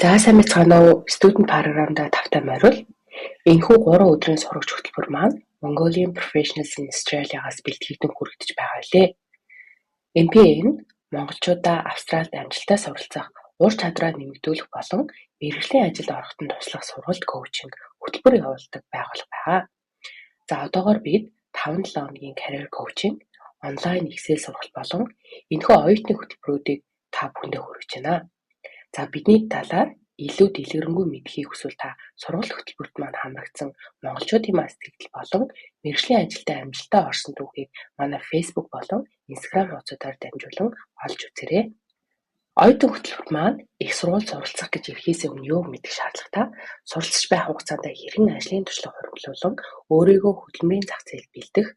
За сайн мэцгаана уу? Student програмда тавтай морил. Энэхүү 3 өдрийн сурагч хөтөлбөр маань Mongolian Professionals in Australia-гаас бэлтгэгдэн хүрэгдэж байгаа билээ. MPA нь монголчуудаа Австралид амжилттай суралцах, ур чадвараа нэмэгдүүлэх болон мэргэжлийн ажилд орохдоо туслах сургалт коучинг хөтөлбөр явуулдаг байгууллага байгаа. За одоогоор бид 5-7 хоногийн career coaching, онлайн Excel сургалт болон энэхүү оюутны хөтөлбөрүүдийг та бүхэндээ хүргэж байна. За бидний талаар илүү дэлгэрэнгүй мэдхийг хүсвэл та сургалт хөтөлбөрт маань хамрагдсан монголчуудын мас тэгдэл болон мэргэжлийн ажилдаа амжилттай орсон түүхийг манай Facebook болон Instagram хуудасаар дамжуулан олж үзээрэй. Оюутан хөтөлбөрт маань их сургууль суралцах гэж ирэхээс өмнө юу мэдэх шаардлагатай, суралцж байх хугацаанд хэрхэн ажлын туршлага хөрвүүлэн өөрийгөө хөдөлмөрийн зах зээлд бэлдэх,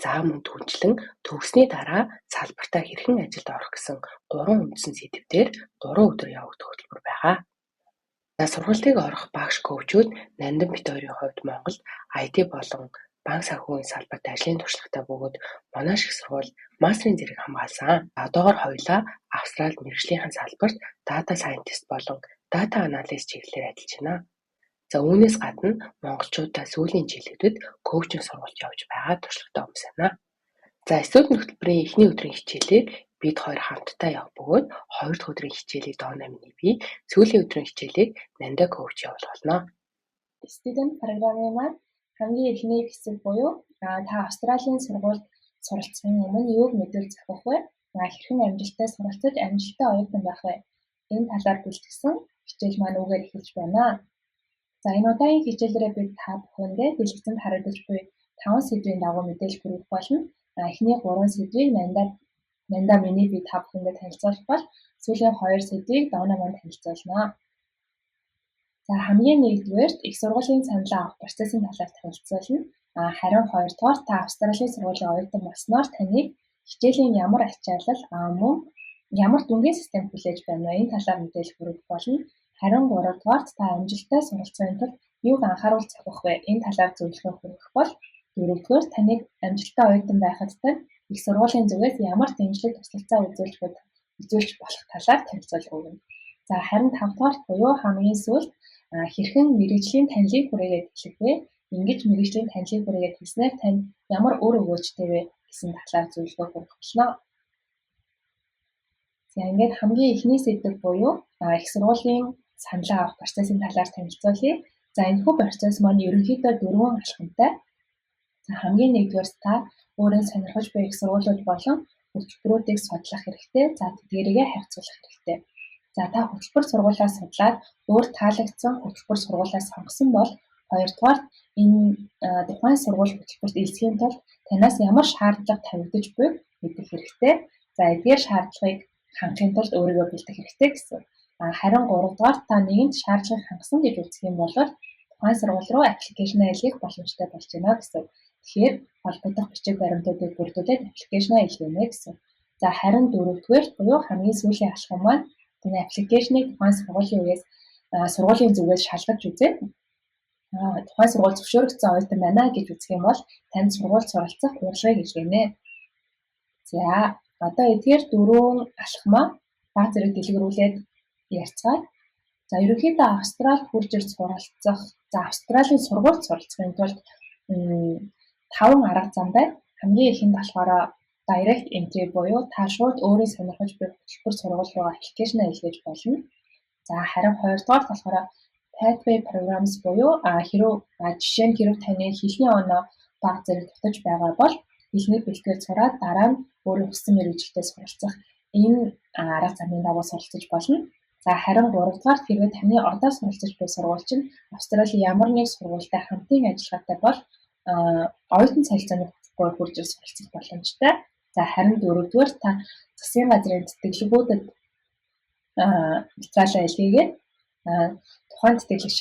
за мөн түнчлэн төгссний дараа салбартаа хэрхэн ажилд орох гэсэн 3 үндсэн сэдвээр 3 өдөр явагдах хөтөлбөр байгаа. За сургалтыг орох багш коучуд Нандин бит хоёрын хувьд Монголд IT болон банк санхүүгийн салбарт ажлын туршлагатай бөгөөд манай шиг сургууль мастерын зэрэг хамгаалсан. Одоогоор хоёулаа Австралид мэргэжлийн салбарт data scientist болон data analyst чиглэлээр ажиллаж байна. За үүнээс гадна монголчуудаа сүүлийн жилүүдэд коучинг сургалт явж байгаа туршлагатай хүмүүс байна. За студент хөтөлбөрийн эхний өдрийн хичээлийг бид хоёр хамтдаа явах бөгөөд хоёр дахь өдрийн хичээлийг Дона миний би, сүүлийн өдрийн хичээлийг Нанда коуч явуулах болно. Студент програмын маань хамгийн эхний хэсэг буюу та Австралийн сургуульд суралцахын өмнө юуг мэдвэл зохих вэ? Хэрхэн амжилттай суралцаж амжилттай оюутан байх вэ? Энэ талаар бэлтгэсэн хичээл маань үгээр эхэлж байна. За энэ удаагийн хичээлээрээ бид та бүхэндээ дэлгэцэнд харагдаж буй 5 сэдвийн дагуу мэдээлэл хүргэх болно. Эхний 3 сэдвийг Нанда миний би та бүхэндээ танилцуулах бол сүүлийн 2 сэдвийг Дона маань танилцуулна. За хамгийн нэгдүгээрт их сургуулийн саналаа авах процессын талаар танилцуулна. Харин хоёрдугаар та Австралийн сургуулийн оюутан болсноор таныг хичээлийн ямар ачаалал мөн ямар дүнгийн систем хүлээж байна вэ? Энэ талаар мэдээлэл хүргэх болно. Харин гуравдугаарт та амжилттай суралцахын тулд юуг анхааруул зохих вэ? Энэ талаар зөвлөгөө хүргэх бол дөрөвдүгээр таныг амжилттай оюутан байхад тань их сургуулийн зүгээс ямар дэмжлэг туслалцаа үзүүлж болох талаар танилцуулга өгнө. За харин 5 дугаарт буюу хамгийн сүүлд хэрхэн мэргэжлийн танилыг хүрээгээд эхлэх вэ? Ингэж мэргэжлийн танилыг хүрээгээд хэлснээр тань ямар үр өгөөжтэй вэ гэсэн талаар зөвлөгөө хүргэх болно. За ингээд хамгийн эхний сэдэв буюу их сургуулийн саналаа авах процессын талаар танилцуулъя. За энэхүү процесс маань ерөнхийдөө 4 алхамтай. За хамгийн нэгдүгээр та өөрөө сонирхож буй их сургуулиуд болон хөтөлбөрүүдийг судлах хэрэгтэй. За тэдгээрийгээ харьцуулах хэрэгтэй. За та хөтөлбөр сургуулиас судлаад өөр таалагдсан хөтөлбөр сургуулиас сонгосон бол хоёрдугаар энэ тухайн сургууль хөтөлбөрт элсхийн тулд танаас ямар шаардлага тавигдаж буйг мэдэх хэрэгтэй. За эдгээр шаардлагыг хангахын тулд өөрийгөө бэлдэх хэрэгтэй гэсэн. Харин гуравдугаар та нэгэнт шаардлагыг хангасан гэж үзэх юм бол тухайн сургууль руу аппликейшнаа илгээх боломжтой болж байна гэсэн. Тэгэхээр холбогдох бичиг баримтуудыг бүрдүүлээд аппликейшнаа илгээнэ гэсэн. За харин дөрөвдүгээр буюу хамгийн сүүлийн алхам маань энэ аппликейшнийг тухайн сургуулийн зүгээс шалгаж үзээд тухайн сургууль зөвшөөрөгдсөн оюутан байна гэж үзэх юм бол танд сургуульд суралцах урилгыг илгээнэ. За одоо эдгээр 4 алхмаа баг зэрэг дэлгэрүүлээд ярьцгаая. За ерөнхийдөө Австралид хурж ирж суралцах, за Австралийн сургуульд суралцахын тулд 5 арга зам байна. Хамгийн ихэнд болохоор direct entry буюу та шууд өөрийн сонирхож буй хөтөлбөр сургууль руу аппликейшнаа илгээж болно. За харин хоёрдугаар болохоор pathway programs буюу хэрв таны хэлний оноо баг зэрэг дутаж байгаа бол хэлний бэлтгэлд сураад дараа нь өөрийн хүссэн мэргэжилтэд суралцах энэ арга замын дагуу суралцаж болно. За харин гуравдугаар хэрвээ таны одоо суралцаж буй сургууль чинь Австралийн ямар нэг сургуультай хамтын ажиллагаатай бол оюутан цалинцааны хөтөлбөрөөр хурж ирж суралцах боломжтой. За харин дөрөвдүгээр та засгийн газрын тэтгэлгүүдэд материалаа илгээгээд тухайн тэтгэлэг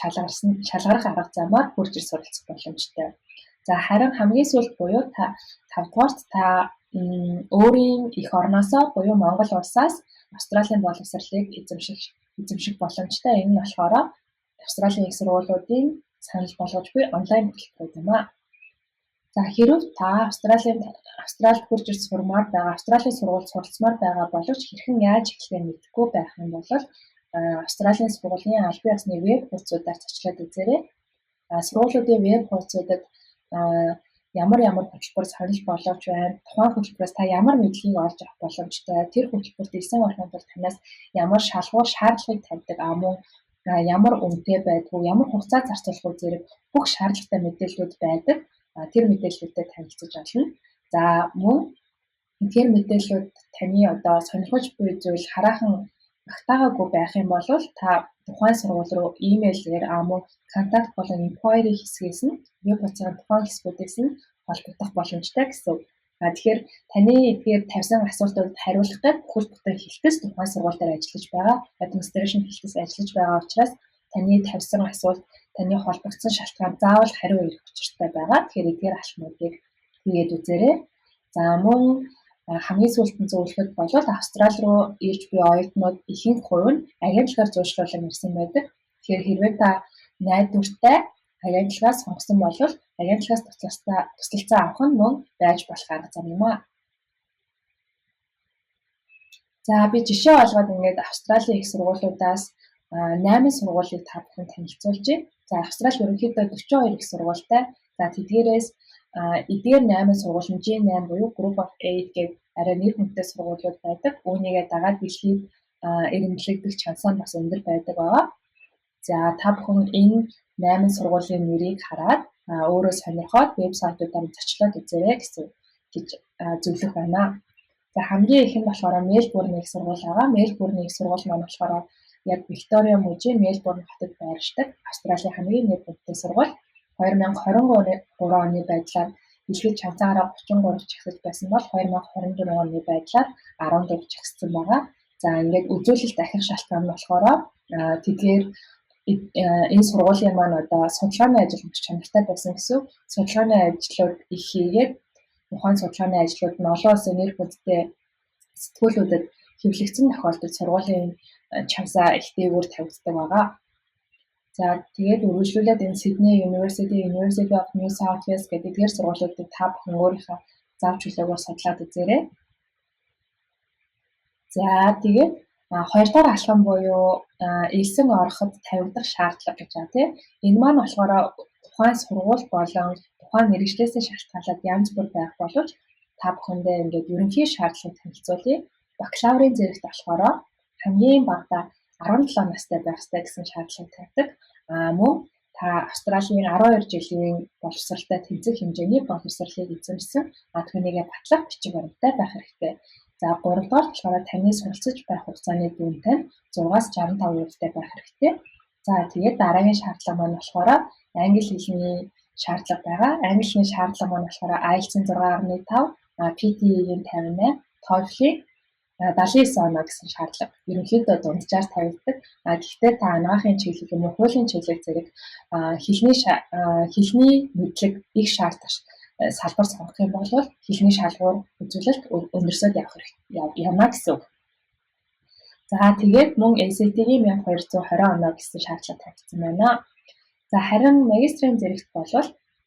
шалгарах арга замаар хурж ирж суралцах боломжтой. За харин хамгийн сүүлд буюу та 5 дугаарт та өөрийн эх орноосоо буюу Монгол улсаас Австралийн боловсролыг эзэмших боломжтой. Энэ нь болохоор Австралийн их сургуулиудын санал болгож буй онлайн хөтөлбөрүүд юм аа. За хэрв та Австралид хурж ирж сурмаар байгаа, Австралийн сургуульд суралцмаар байгаа боловч хэрхэн яаж эхлэхээ мэдэхгүй байх юм бол Австралийн сургуулийн албан ёсны веб хуудасуудаар зочлоод үзээрэй. Сургуулиудын веб хуудасуудад ямар хөтөлбөр сонирхол боловч байна. Тухайн хөтөлбөрөөс та ямар мэдлэгийг олж авах боломжтой, тэр хөтөлбөрт элсэн орохын тулд танаас ямар шалгуур шаардлагыг тавьдаг, мөн ямар үнэтэй байдгүй, ямар хугацаа зарцуулах үү зэрэг бүх шаардлагатай мэдээллүүд байдаг. Тэр мэдээллүүдэд танилцаж олно. За мөн тэр мэдээллүүд таны одоо сонирхож буй зүйл хараахан багтаагаагүй байх юм бол та тухайн сургууль руу имэйлээр мөн контакт болон inquiry хэсгээс нь веб хуудасны тухайн хэсгүүдээс нь холбогдох боломжтой гэсэн. Тэгэхээр таны эдгээр тавьсан асуултуудад хариулахдаа бүхэл бүтэн хэлтэс тухайн сургууль дээр ажиллаж байгаа, administration хэлтэс ажиллаж байгаа учраас таны тавьсан асуулт, таны холбогдсон шалтгаан заавал хариу ирэх учиртай байгаа. Тэгэхээр эдгээр алхмуудыг хийгээд үзээрэй. За мөн хамгийн сүүлд зөвлөхөд бол Австрали руу ирж буй оюутнууд ихэнх хувь нь агентлагаар зуушлуулан ирсэн байдаг. Тэгэхээр хэрвээ та найдвартай агентлагаас сонгосон бол агентлагаас туслалцаа авах нь мөн байж болох арга зам юм аа. За би жишээ олгоод ингээд Австралийн их сургуулиудаас 8 сургуулийг та бүхэнд танилцуулж байна. За Австрали ерөнхийдөө 42 их сургуультай. За тэдгээрээс эдгээр 8 сургууль нь G8 буюу Group of 8 гэдэг арай нэр хүнтэй сургуулиуд байдаг. Үүнийгээ дагаад дэлхийд эренблэгдэх шанс нь бас өндөр байдаг байгаа. За та бүхэн энэ 8 сургуулийн нэрийг хараад өөрөө сонирхоод вебсайтуудаар зочлоод үзээрэй гэж зөвлөх байна. За хамгийн их нь болохоор Мельбурний их сургууль байгаа. Мельбурний их сургууль маань болохоор яг Виктория мужийн Мельбурн хотод байршдаг Австралийн хамгийн нэр хүнтэй сургууль. 2023 оны байдлаар дэлхийд чанцаараа 33 чагсаж байсан бол 2024 оны байдлаар 14 чагссан байгаа. За ингээд үзүүлэлт дахих шалтгаан нь болохоор тэдгээр энэ сургуулийн маань одоо судалгааны ажил маш чанартай байсан гэсэн. Судалгааны ажлууд их хийгээд тухайн судалгааны ажлууд нь олон улсын нэр хүндтэй сэтгүүлүүдэд хэвлэгдсэн тохиолдолд сургуулийн чансаа их дээгүүр тавигддаг байгаа. За тэгээд үргэлжлүүлээд энэ Sydney University of New South Wales гэдэг тэр сургуулиудыг та бүхэн өөрийнхөө зав чөлөөгөөр судлаад үзээрэй. За тэгээд хоёр дахь алхам буюу элсэн ороход тавигдах шаардлага гэж байна тийм. Энэ маань болохоор тухайн сургууль болон тухайн мэргэжлээсээ шалтгаалаад янз бүр байх боловч та бүхэндээ ингээд ерөнхий шаардлагыг танилцуулъя. Бакалаврын зэрэгт болохоор хамгийн багадаа 17 настай байх ёстой гэсэн шаардлага тавьдаг. Мөн та Австралийн 12 жилийн боловсралтай тэнцэх хэмжээний боловсралыг эзэмшсэн түүнийгээ батлах бичиг баримттай байх хэрэгтэй. За 3 дугаар болохоор таны суралцж байх хугацааны дүнтэй 6-аас 65%-тай байх хэрэгтэй. За тэгээд дараагийн шаардлага маань болохоор англи хэлний шаардлага байгаа. Англи хэлний шаардлага маань болохоор IELTS-ийн 6.5, PTE-ийн 58, TOEFL-ийн 79 оноо гэсэн шаардлага ерөнхийдөө дунджаар тавигддаг. Гэхдээ та анагаахын чиглэл юм уу хуулийн чиглэл зэрэг хэлний мэдлэг их шаардах салбар сонгох юм бол хэлний шалгуур үзүүлэлт өндөрсөд явна гэсэн үг. За тэгээд мөн ACT-ийн 1220 оноо гэсэн шаардлага тавьсан байна. За харин магистрийн зэрэгт бол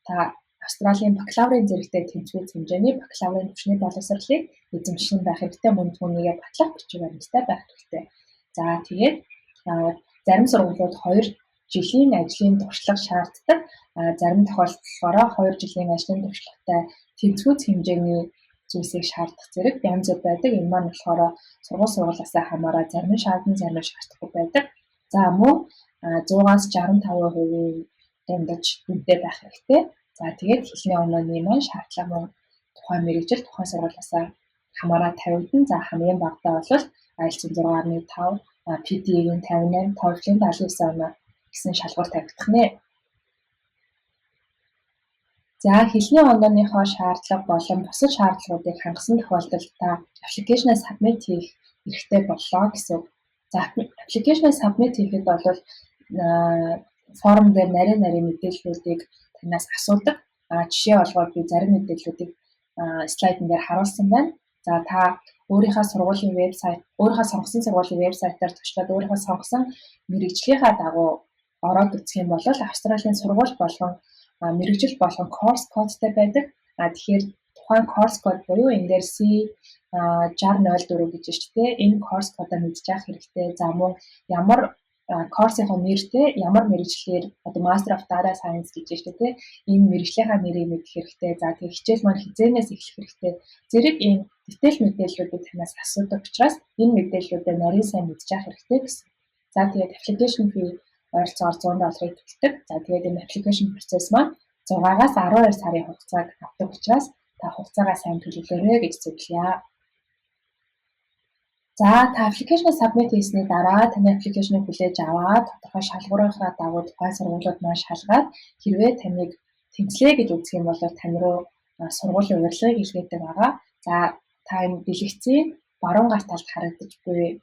та Австралийн бакалаврын зэрэгтэй тэнцвүүц хэмжээний бакалаврын түвшний боловсролыг эзэмшсэн байх хэрэгтэй, мөн түүнийгээ батлах бичиг баримттай байх хэрэгтэй. За тэгээд зарим сургуулиуд 2 жилийн ажлын туршлага шаарддаг. Зарим тохиолдолд 2 жилийн ажлын туршлагатай тэнцвүүц хэмжээний зүйлсийг шаардах зэрэг янз бүр байдаг. Энэ маань болохоор сургуулиасаа хамаараа зарим нь шаардсан, зарим нь шаардахгүй байдаг. За мөн 100-аас 65% дундаж үнэтэй байх хэрэгтэй. За тэгээд хэлний онооны маань шаардлага мөн тухайн мэргэжил тухайн сургуулиасаа хамаараа тавигдан. За хамгийн багадаа бол IELTS-ийн 6.5, PTE-ийн 58, TOEFL-ийн 79 оноо гэсэн шалгуур тавигдах нэ. За хэлний онооныхоо шаардлага болон бусад шаардлагуудыг хангасан тохиолдолд та аппликейшнээ submit хийх хэрэгтэй боллоо гэсэн. За аппликейшнээ submit хийхэд бол форм дээр нарийн мэдээллүүдийг танаас асуудаг. Жишээ олгоод би зарим мэдээллүүдийг слайдн дээр харуулсан байна. За та өөрийнхөө сургуулийн вебсайт, өөрийнхөө сонгосон сургуулийн вебсайтаар зочлоод өөрийнхөө сонгосон мэргэжлийнхаа дагуу ороод үзэх юм бол Австралийн сургууль болгон мэргэжил болгон course кодтай байдаг. Тэгэхээр тухайн course code буюу энэ дээр C6004 гэж байна шүү дээ. Энэ course code-а мэдчих хэрэгтэй. За мөн ямар course-ийнхоо нэртэй ямар мэргэжлэр одоо Master of Data Science гэж байна шүү дээ. Энэ мэргэжлийнхаа нэрийг мэдэх хэрэгтэй. За тэгээ хичээл маань хизээнээс эхлэх хэрэгтэй. Зэрэг ийм дэтэл мэдээллүүдийг танаас асуудаг учраас энэ мэдээллүүдээ нарийн сайн мэдчих хэрэгтэй гэсэн. За тэгээд application fee ойролцоогоор $100-ыг төлдөг. За тэгээд энэ application process маань 6-аас 12 сарын хугацааг авдаг учраас та хугацаагаа сайн төлөвлөөрэй гэж зөвлөе. За та application submit хийсний дараа таны application-ыг хүлээж аваад тодорхой шалгуурынхаа дагуу тухайн сургуулиуд маань шалгаад хэрвээ таныг тэнцлээ гэж үзэх юм бол тань руу сургуулийн урилгыг илгээдэг байгаа. За та энэ дэлгэцийн баруун гар талд харагдаж буй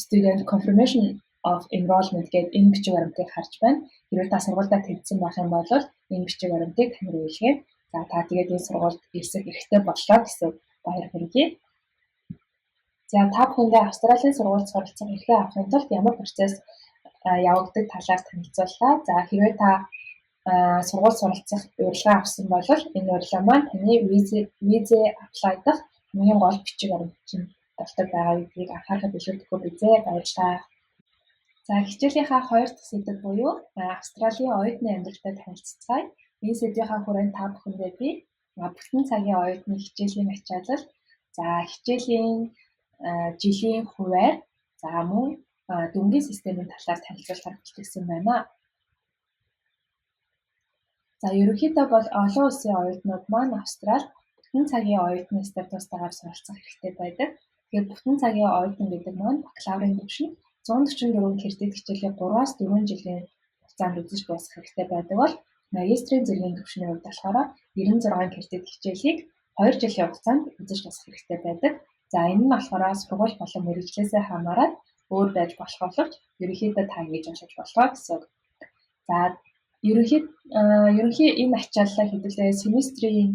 student confirmation of enrollment гэдэг энэ бичиг баримтыг харж байна. Хэрвээ та сургуультай тэнцсэн байх юм бол энэ бичиг баримтыг тань руу илгээнэ. За та тэгээд энэ сургуульд ирсэх эрхтэй боллоо гэсэн баяр хүргэе. За та бүхэндээ Австралийн сургуульд суралцах эрхээ авахын тулд ямар процесс явагддаг талаар танилцууллаа. За хэрвээ та сургууль суралцах урилга авсан бол энэ урилга маань таны визээ apply дах хамгийн гол бичиг баримт болдог байгаа гэдгийг анхаарахад илүүдэхгүй бизээ. Баярлалаа. За хичээлийнхаа 2 дахь сэдэв буюу Австралийн оюутны амьдралтай танилццгаая. Энэ сэдвийнхаа хүрээнд та бүхэндээ би бүтэн цагийн оюутны хичээлийн ачаалал, за хичээлийн жилийн хуваар, за мөн дүнгийн системийн талаар танилцуулахаар бэлтгэсэн байна. За ерөнхийдөө бол олон улсын оюутнууд маань Австралид бүтэн цагийн оюутны статустайгаар суралцах хэрэгтэй байдаг. Тэгэхээр бүтэн цагийн оюутан гэдэг маань бакалаврын түвшинд 144 кредит хичээлийг 3-аас 4 жилийн хугацаанд үзэж дуусгах хэрэгтэй байдаг бол магистрийн зэргийн түвшний хувьд болохоор 96 кредит хичээлийг 2 жилийн хугацаанд үзэж дуусгах хэрэгтэй байдаг. За энэ нь болохоор сургууль болон мэргэжлээсээ хамаарат өөр байж болох боловч ерөнхийдөө та ингэж уншиж болно гэсэн. За ерөнхий энэ ачааллаа хэдүүлээ семестрийн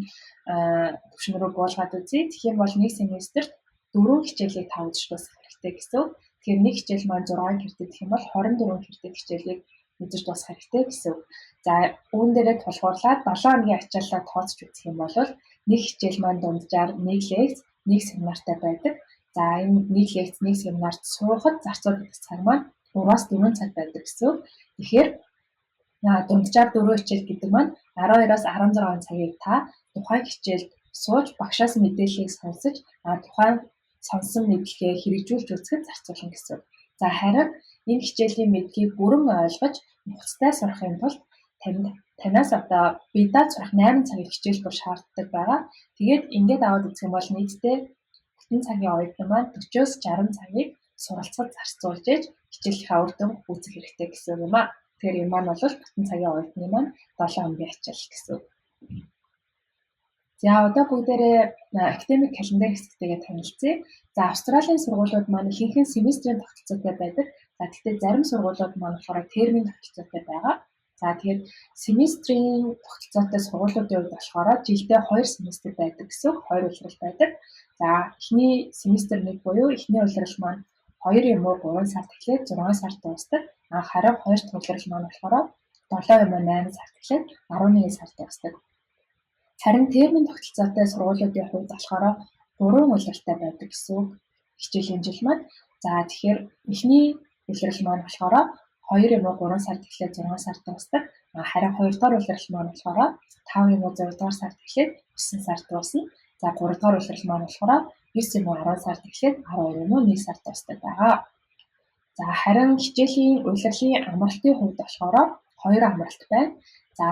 түвшин рүү буулгаад үзье. Тэгэх юм бол нэг семестрт 4 хичээлийг та үзэж дуусгах хэрэгтэй гэсэн. Тэгэхээр нэг хичээл маань 6 кредит гэх юм бол 24 кредит хичээлийг үзэж дуусгах хэрэгтэй гэсэн. За үүн дээрээ тулгуурлаад 7 хоногийн ачааллаа тооцож үзэх юм бол нэг хичээл маань дунджаар нэг лекц, нэг семинартай байдаг. За энэ нэг лекц, нэг семинарт суухад зарцуулдаг цаг маань 3-аас 4 цаг байдаг гэсэн. Тэгэхээр дунджаар 4 хичээл гэдэг маань 12-аас 16 цагийг та тухайн хичээлд сууж багшаас мэдээллийг сонсож тухайн сонсон мэдлэгээ хэрэгжүүлж үзэхэд зарцуулна гэсэн. За харин энэ хичээлийн мэдлэгийг бүрэн ойлгож нухацтай сурахын тулд танаас одоо бидад сурах 8 цагийн хичээл бүр шаарддаг байгаа. Тэгээд ингээд аваад үзэх юм бол нийтдээ бүтэн цагийн оюутан маань 40-с 60 цагийг суралцахад зарцуулж ээж хичээлийнхаа үр дүн үүсгэх хэрэгтэй гэсэн юм аа. Тэгэхээр энэ маань бол бүтэн цагийн оюутны маань 7 хоногийн ачаалал гэсэн. За одоо бүгдээрээ academic calendar хэсэгтэйгээ танилцъя. За Австралийн сургуулиуд маань ихэнх нь семестрийн тогтолцоотой байдаг. За тэгвэл зарим сургуулиуд маань болохоор термийн тогтолцоотой байгаа. За тэгээд семестрийн тогтолцоотой сургуулиудын хувьд болохоор жилдээ 2 семестр байдаг гэсэн 2 улирал байдаг. За эхний семестр 1 буюу эхний улирал маань 2 юм уу 3 сард эхлээд 6 сард дуусдаг. Харин 2 дахь улирал маань болохоор 7 юм уу 8 сард эхлээд 11 сард дуусдаг. Харин термийн тогтолцоотой сургуулиудын хувьд болохоор 3 улиралтай байдаг гэсэн хичээлийн жил маань. За тэгэхээр эхний улирал маань болохоор 2 юм уу 3 сард эхлээд 6 сард дуусдаг. Харин 2 дугаар улирал маань болохоор 5 юм уу 6 дугаар сард эхлээд 9 сард дуусна. За 3 дугаар улирал маань болохоор 9 юм уу 10 сард эхлээд 12 юм уу 1 сард дуусдаг байгаа. За харин хичээлийн улирлын амралтын хувьд болохоор 2 амралт байна. За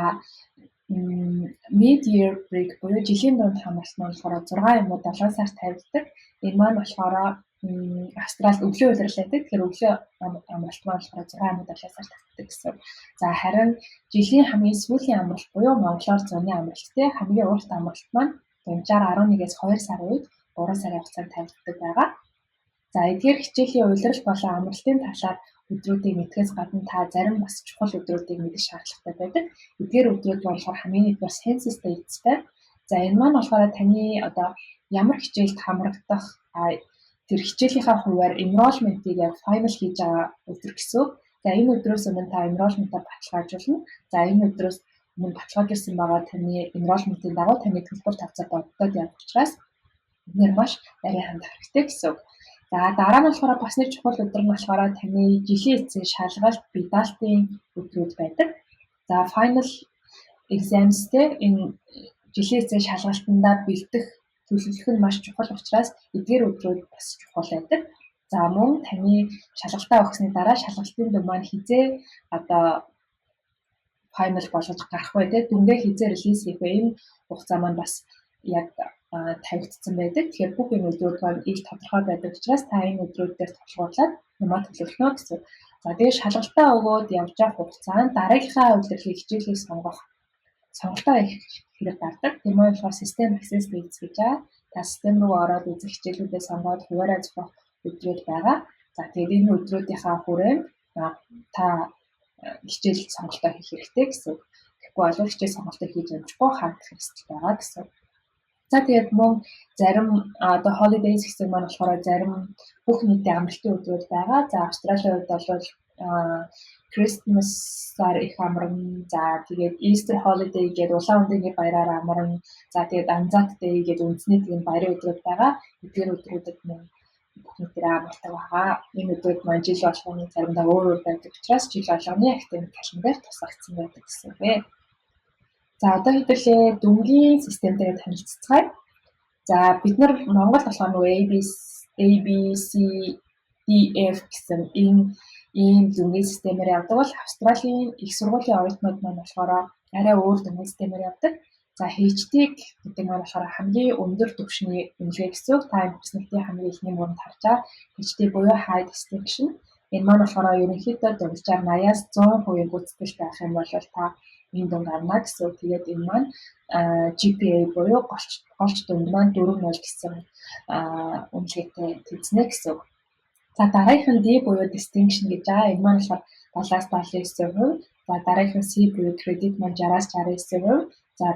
mid-year break буюу жилийн дунд амралт маань болохоор 6 юм уу 7 сард тавигддаг. Энэ маань болохоор Австралид өглөө улирал байдаг. Тэгэхээр өглөө амралт маань болохоор 6 юм уу 7 сард тавигддаг гэсэн. За харин жилийн хамгийн сүүлийн амралт буюу монголоор зуны амралт те хамгийн урт амралт маань дунджаар 11-ээс 2 сар үед 3 сарын хугацаанд тавигддаг байгаа. За эдгээр хичээлийн улирал болон амралтын талаар өдрүүдийг мэдхээс гадна та зарим бас чухал өдрүүдийг мэдэх шаардлагатай байдаг. Эдгээр өдрүүд болохоор хамгийн нэгдүгээр census dates байна. За энэ маань болохоор таны одоо ямар хичээлд хамрагдах тэр хичээлийнхаа хуваар enrollment-ийг яг final хийж байгаа өдөр гэсэн. За энэ өдрөөс өмнө та enrollment-а баталгаажуулна. За энэ өдрөөс мөн баталгааж ирсэн байгаа таны enrollment-ийн дагуу таны төлбөр тавцаа боддод явах учраас эдгээр маш нарийн ханд хэрэгтэй гэсэн үг. За дараа нь болохоор бас нэг чухал өдөр нь болохоор таны жилийн эцсийн шалгалт бие өдрүүд байдаг. За final exams дээр энэ жилийн эцсийн шалгалтандаа бэлдэх төлөвлөх нь маш чухал учраас эдгээр өдрүүд бас чухал байдаг. За мөн таны шалгалтаа өгсөний дараа шалгалтын дүн маань хизээ одоо final болгож гарах бай тэ дүнгээ хизээ релиз хийх вэ? Энэ хугацаа маань бас яг тавигдсан байдаг. Тэгэхээр бүх энэ өдрүүд маань ил тодорхой байдаг учраас та энэ өдрүүд дээр тулгуурлаад юмаа төлөвлөнө гэсэн. За тэгээд шалгалтаа өгөөд явж явах хугацаанд дараагийнхаа удирдлагын хичээлийг сонгох сонголтоо их хэрэг гардаг. Тэр маань болохоор систем access dates гэж байгаа. Та систем руу ороод үзэх хичээлүүдээ сонгоод хуваараа зохиох өдрүүд байгаа. За тэгээд энэ өдрүүдийнхаа хүрээнд та хичээл сонголтоо хийх хэрэгтэй гэсэн. Тэгэхгүй бол хичээл сонголтоо хийж амжихгүй хандах хэрэгтэй байгаа гэсэн. За тэгээд мөн зарим одоо holidays гэсэн маань болохоор зарим бүх нийтийн амралтын өдрүүд байгаа. За Австралийн хувьд бол Christmas-аар их амарна. За тэгээд Easter holiday гэдэг улаан өндгийн баяраар амарна. За тэгээд Anzac Day гэдэг үндэсний тийм баярын өдрүүд байгаа. Эдгээр өдрүүдэд мөн бүх нийтээр амардаг байгаа. Энэ өдрүүд маань жил болгоны заримдаа өөр байдаг учраас жил болгоны academic календар тусгагдсан байдаг гэсэн үг. За одоо хэдүүлээ дүнгийн систем дээр танилццгаая. За бид нар Монгол болохоор нөгөө ABCDF гэсэн ийм дүнгийн системээр явдаг бол Австралийн их сургуулийн оюутнууд маань болохоор арай өөр дүнгийн системээр явдаг. За HT гэдэг маань болохоор хамгийн өндөр түвшний үнэлгээ гэсэн үг. Та импресснэтийн хамгийн ихний мөрөнд харж байгаа HT буюу High Distinction. Энэ маань болохоор ерөнхийдөө дунджаар 80-аас 100% гүйцэтгэл байх юм бол та энэ дүнг авна гэсэн үг. Тэгээд энэ маань GPA буюу голч дүнд маань 4.0 гэсэн үнэлгээтэй тэнцэнэ гэсэн үг. За дараагийнх нь D буюу distinction гэж байгаа. Энэ маань болохоор 70-аас 79%. За дараагийнх нь C буюу credit маань 60-аас 69%. За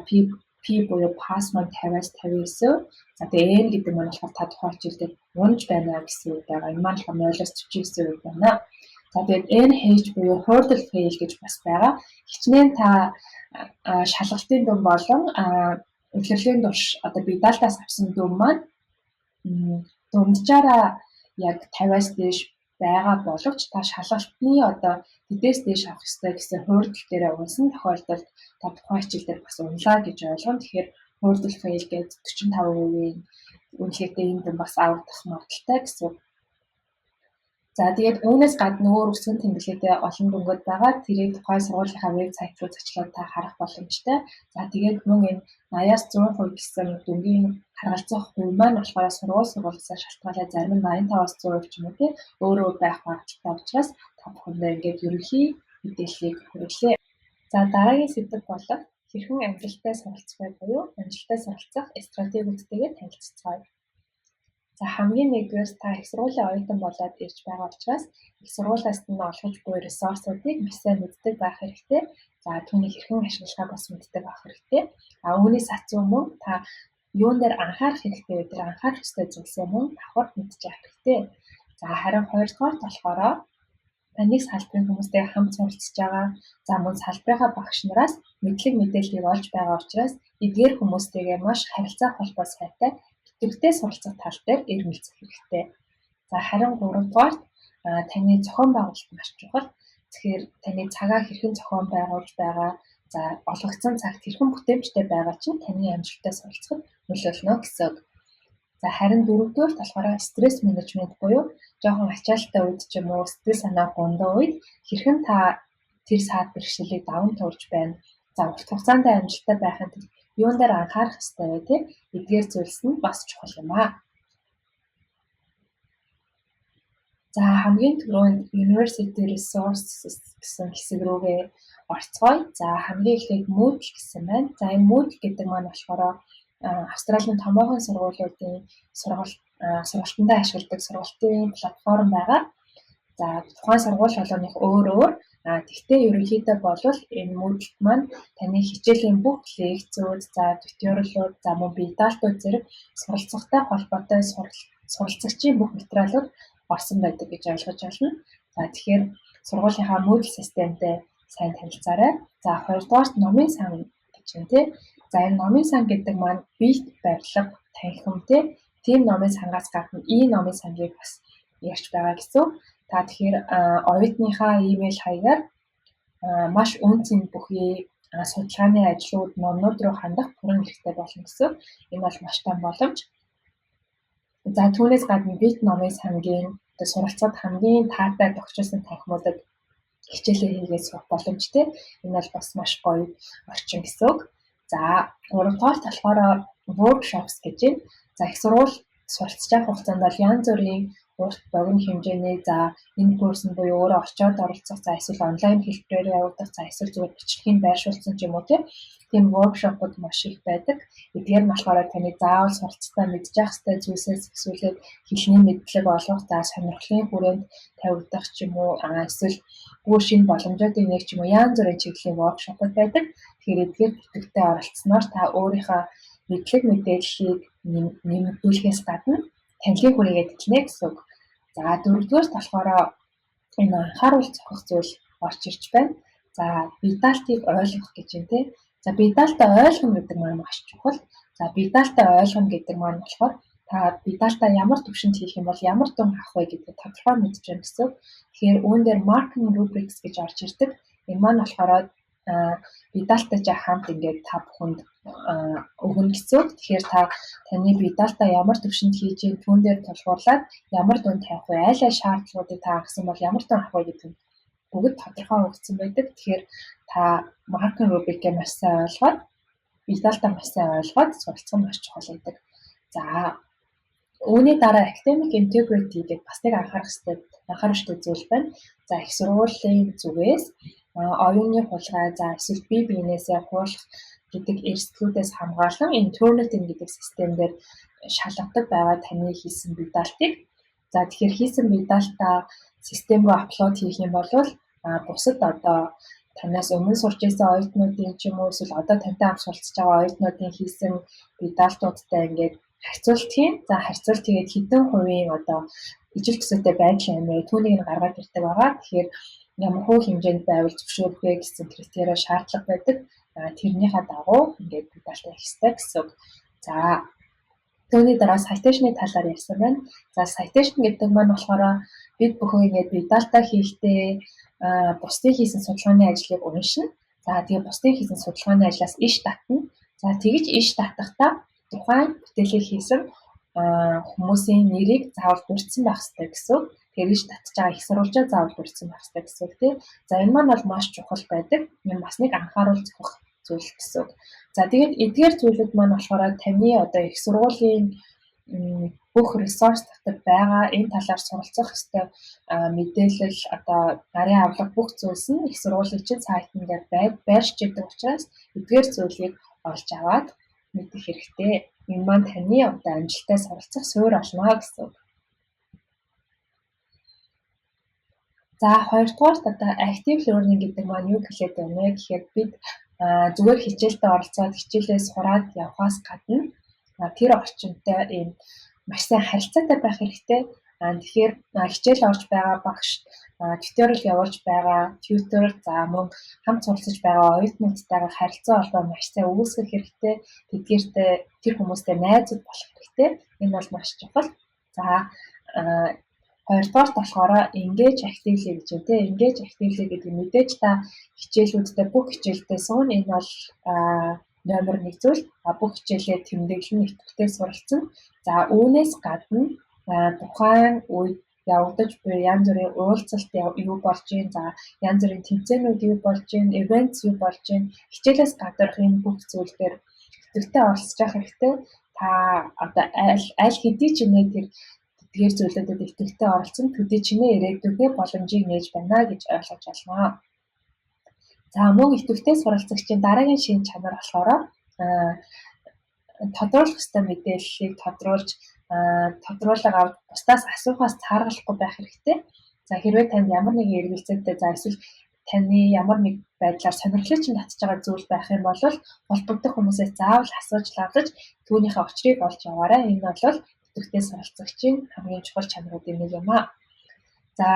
P буюу pass маань 50-аас 59%. За тэгээ N гэдэг маань болохоор та тухайн хичээлдээ унж байна гэсэн үг байгаа. Энэ маань болохоор 0-аас 49% байна. За тэгээд NH буюу hurdle fail гэж бас байгаа. Хичнээн та шалгалтын дүн болон удирдлагын турш одоо бие даалтаас авсан дүн маань дунджаараа яг 50-аас дээш байгаа боловч та шалгалтны одоо хэдээс дээш авах ёстой гэсэн hurdle дээр унсан тохиолдолд та тухайн хичээлдээ бас унлаа гэж ойлгоно. Тэгэхээр hurdle fail гэдэг 45%-ийн үнэлгээтэй энэ дүн бас авах магадaltaй гэсэн. За тэгээд үүнээс гадна өөр өсгөн тэмдэглэлтэй олон дүнгууд байгаа. Тэрийг тухайн сургуулийнхаа вебсайт руу зачлаад та харах боломжтой. За тэгээд мөн энэ 80-аас 100% гэсэн дүнгийн харгалзах хувь маань болохоор сургуулиасаа шалтгаалаад зарим нь 85-аас 100% ч юм уу тий өөрөө байх магадaltaй учраас та бүхэндээ ингээд ерөнхий мэдээллийг хүргэлээ. За дараагийн сэдэв бол хэрхэн амжилттай суралцах вэ буюу амжилттай суралцах стратегиудтэйгээ танилццгаая. За хамгийн нэгдүгээр та их сургуулийн оюутан болоод ирж байгаа учраас их сургуулиас нь олгож буй ресурсуудыг маш сайн мэддэг байх хэрэгтэй. За түүнийг хэрхэн ашиглахаа бас мэддэг байх хэрэгтэй. Үүнээс цаасан мөн та юун дээр анхаарах хэрэгтэй вэ? Тэр анхаарах ёстой зүйлсээ мөн давхар мэдчих хэрэгтэй. За харин хоёрдугаар болохоор таны салбарын хүмүүстэй хамт суралцж байгаа. За мөн салбарынхаа багш нараас мэдлэг мэдээллийг олж байгаа учраас эдгээр хүмүүстэйгээ маш харилцаа холбоо сайтай идэвхтэй суралцах тал дээр эрмэлзэх хэрэгтэй. За харин гуравдугаар таны зохион байгуулалт маш чухал. Тэгэхээр таны цагаа хэрхэн зохион байгуулж байгаа, за олгогдсон цагт хэрхэн бүтээмжтэй байгаа чинь таны амжилттай суралцахад нөлөөлнө гэсэн. За харин дөрөвдүгээр болохоор стресс менежмент буюу жоохон ачаалттай үед ч юм уу стресс санаа гондоо үед хэрхэн та тэр саад бэрхшээлийг даван туурж байна. За урт хугацаанд амжилттай байхын тулд юун дээр анхаарах ёстой вэ тий? Эдгээр зүйлс нь бас чухал юм аа. За хамгийн түрүүнд University Resources гэсэн хэсэг рүүгээ орцгоё. За хамгийн эхлээд Moodle гэсэн байна. За энэ Moodle гэдэг маань болохоор Австралийн томоохон сургуулиудын сургалтандаа ашигладаг сургалтын платформ байгаа. За тухайн сургууль болгоных өөр. Тэгтээ ерөнхийдөө бол энэ Moodle маань таны хичээлийн бүх лекцүүд, за тьюториалууд, за мөн бие даалтууд зэрэг суралцахтай холбоотой суралцагчийн бүх материалууд орсон байдаг гэж ойлгож байна. За тэгэхээр сургуулийнхаа Moodle системтэй сайн танилцаарай. За хоёрдугаарт номын сан гэж юм тий. За энэ номын сан гэдэг маань биет барилга, танхим тий. Тийм номын сангаас гадна номын сангийг бас ярьж байгаа гэсэн. Та тэгэхээр оюутныхаа имэйл хаягаар маш үнцэн бүхий судалгааны ажлууд, номнууд руу хандах бүрэн хэрэгтэй болно гэсэн. Энэ бол маш том боломж. За түүнээс гадна бит номын сангийн суралцаад хамгийн таатай тохиолсон танхимуудад хичээлээ хийгээд сурах боломжтой. Энэ бол бас маш гоё орчин гэсэн үг. За гуравдугаарт болохоор workshops гэж байна. За их сургууль суралцж байгаа хугацаанд бол янз бүрийн урт богино хэмжээний за энэ курс нь буюу өөрөө очиод оролцох, за эсвэл онлайн хэлбэрээр явагдах, за эсвэл зүгээр бичлэгийг байршуулсан ч юм уу тийм workshop-ууд маш их байдаг. Эдгээр нь болохоор таны заавал суралцтаа мэдж явах ёстой зүйлсээс эхлүүлээд хэлний мэдлэг олгох, за сонирхлын хүрээнд тавигдах ч юм уу, эсвэл бүр шинэ боломжуудын нэг ч юм уу янз бүрийн чиглэлийн workshop-ууд байдаг. Тэгэхээр эдгээр бүтээгтээ оролцсноор та өөрийнхөө мэдлэг мэдээллийг нэмэгдүүлэхээс гадна танилын хүрээгээ тэлнэ гэсэн үг. За дөрөвдүгээр болохоор энэ анхааруул зохих зүйл орж ирж байна. За бие-даалтыг ойлгох гэж юм тий. За бие-даалтаа ойлгоно гэдэг маань маш чухал. За бие-даалтаа ойлгоно гэдэг маань болохоор та бие-даалтаа ямар төвшөнд хийх юм бол ямар дүн авах вэ гэдгийг тодорхой мэдж байна гэсэн. Тэгэхээр үүн дээр marketing rubrics гэж орж ирдэг. Энэ маань болохоор бие-даалтаа хамт ингээд та бүхэнд өгнө гэсэн. Тэгэхээр та таны бие-даалтаа ямар төвшөнд хийж түүн дээр тулгуурлаад ямар дүн тавих вэ? Айл шаардлагуудыг та агсан бол ямар дүн авах вэ гэдэг бүгд тодорхой өгсөн байдаг. Тэгэхээр та marketing rubric-ийг маш сайн ойлгоод бие-даалтаа маш сайн ойлгоод суралцах нь маш чухал байдаг. За үүний дараа academic integrity гэдэг бас нэг анхаарах ёстой зүйл байна. За их сургуулийн зүгээс оюуны хулгай, за эсвэл бие биенээсээ хуулах гэдэг эрсдлүүдээс хамгаалан энэ Turnitin гэдэг систем дээр шалгадаг байгаа таны хийсэн бие-даалтыг. За тэгэхээр хийсэн бие-даалтаа систем руу апплод хийх юм бол бусад одоо танаас өмнө сурч ирсэн оюутнуудын ч юм уу эсвэл одоо тантай хамт суралцж байгаа оюутнуудын хийсэн бие-даалтуудтай ингээд харьцуулт хийн. За харьцуулт хийгээд хэдэн хувийн одоо ижил төсөөтэй байдал юм бэ? Түүнийг нь гаргаад ирдэг байгаа. Тэгэхээр ямар хөө хэмжээнд байвал зөвшөөрөх вэ гэсэн критериа шаардлага байдаг. Тэрнийхээ дагуу ингээд бие-даалтаа хийх ёстой гэсэн. За түүний дараа citation-ы талаар ярьсан байна. За citation гэдэг маань болохоор бид бүхэн ингээд бие-даалтаа хийхдээ бусдын хийсэн судалгааны ажлыг уншина. За тэгээ бусдын хийсэн судалгааны ажлаас иш татна. За тэгж иш татахдаа тухайн бүтээлийг хийсэн хүмүүсийн нэрийг заавал дурдсан байх ёстой гэсэн. Тэгж татж байгаа их сурвалжаа заавал дурдсан байх ёстой гэсэн үг тийм. За энэ маань бол маш чухал байдаг. Энэ бас нэг анхааруул зохих зүйл гэсэн. За тэгээд эдгээр зүйлүүд маань болохоор таны одоо их сургуулийн бүх ресурс дотор байгаа энэ талаар суралцах ёстой мэдээлэл одоо нарын авлага бүх зүйлс нь их сургуулийн чинь сайтн дээр байршиж идэг учраас эдгээр зүйлийг олж аваад мэдэх хэрэгтэй. Энэ маань таны одоо амжилттай суралцах суурь болно гэсэн. За хоёрдугаарт одоо active learning гэдэг маань юу хэлээд байна вэ гэхээр бид зүгээр хичээлдээ оролцоод хичээлээ сураад явхаас гадна тэр орчинтой ийм маш сайн харилцаатай байх хэрэгтэй. Тэгэхээр хичээл орж байгаа багш, tutorial явуулж байгаа tutor, за мөн хамт суралцж байгаа оюутнуудтайгаа харилцаа холбоо маш сайн үүсгэх хэрэгтэй. Тэдгээртэй тэр хүмүүстэй найзууд болох хэрэгтэй. Энэ бол маш чухал. За хоёрдугаарт болохоор engage actively гэж үү те. Engage actively гэдэг нь мэдээж та хичээлүүдтэй бүх хичээлдээ суун. Энэ бол номер 1 зүйл. Бүх хичээлээ тэмдэглэн идэвхтэй суралцсан. За үүнээс гадна тухайн үед явагдаж буй янз бүрийн уулзалт юу болж байна. За янз бүрийн тэмцээнүүд юу болж байна, events юу болж байна. Хичээлээс гадарх энэ бүх зүйлээр идэвхтэй оролцож явах хэрэгтэй. Та одоо аль хэдий ч нэ тэр тэдгээр зүйлүүдэд идэвхтэй оролцсон төдий чинээ ирээдүйгээ боломжийг нээж байна гэж ойлгож байна. За мөн идэвхтэй суралцагчийн дараагийн шинж чанар болохоор тодруулах ёстой мэдээллийг тодруулаг авч бусдаас асуухаас цааргалахгүй байх хэрэгтэй. За хэрвээ танд ямар нэгэн эргэлзээтэй за эсвэл таны ямар нэг байдлаар сонирхлыг чинь татж байгаа зүйл байх юм бол холбогдох хүмүүсээс заавал асууж лавлаж түүнийхээ очрыг олж яваарай. Энэ бол идэвхтэй суралцагчийн хамгийн чухал чанаруудын нэг юм аа. За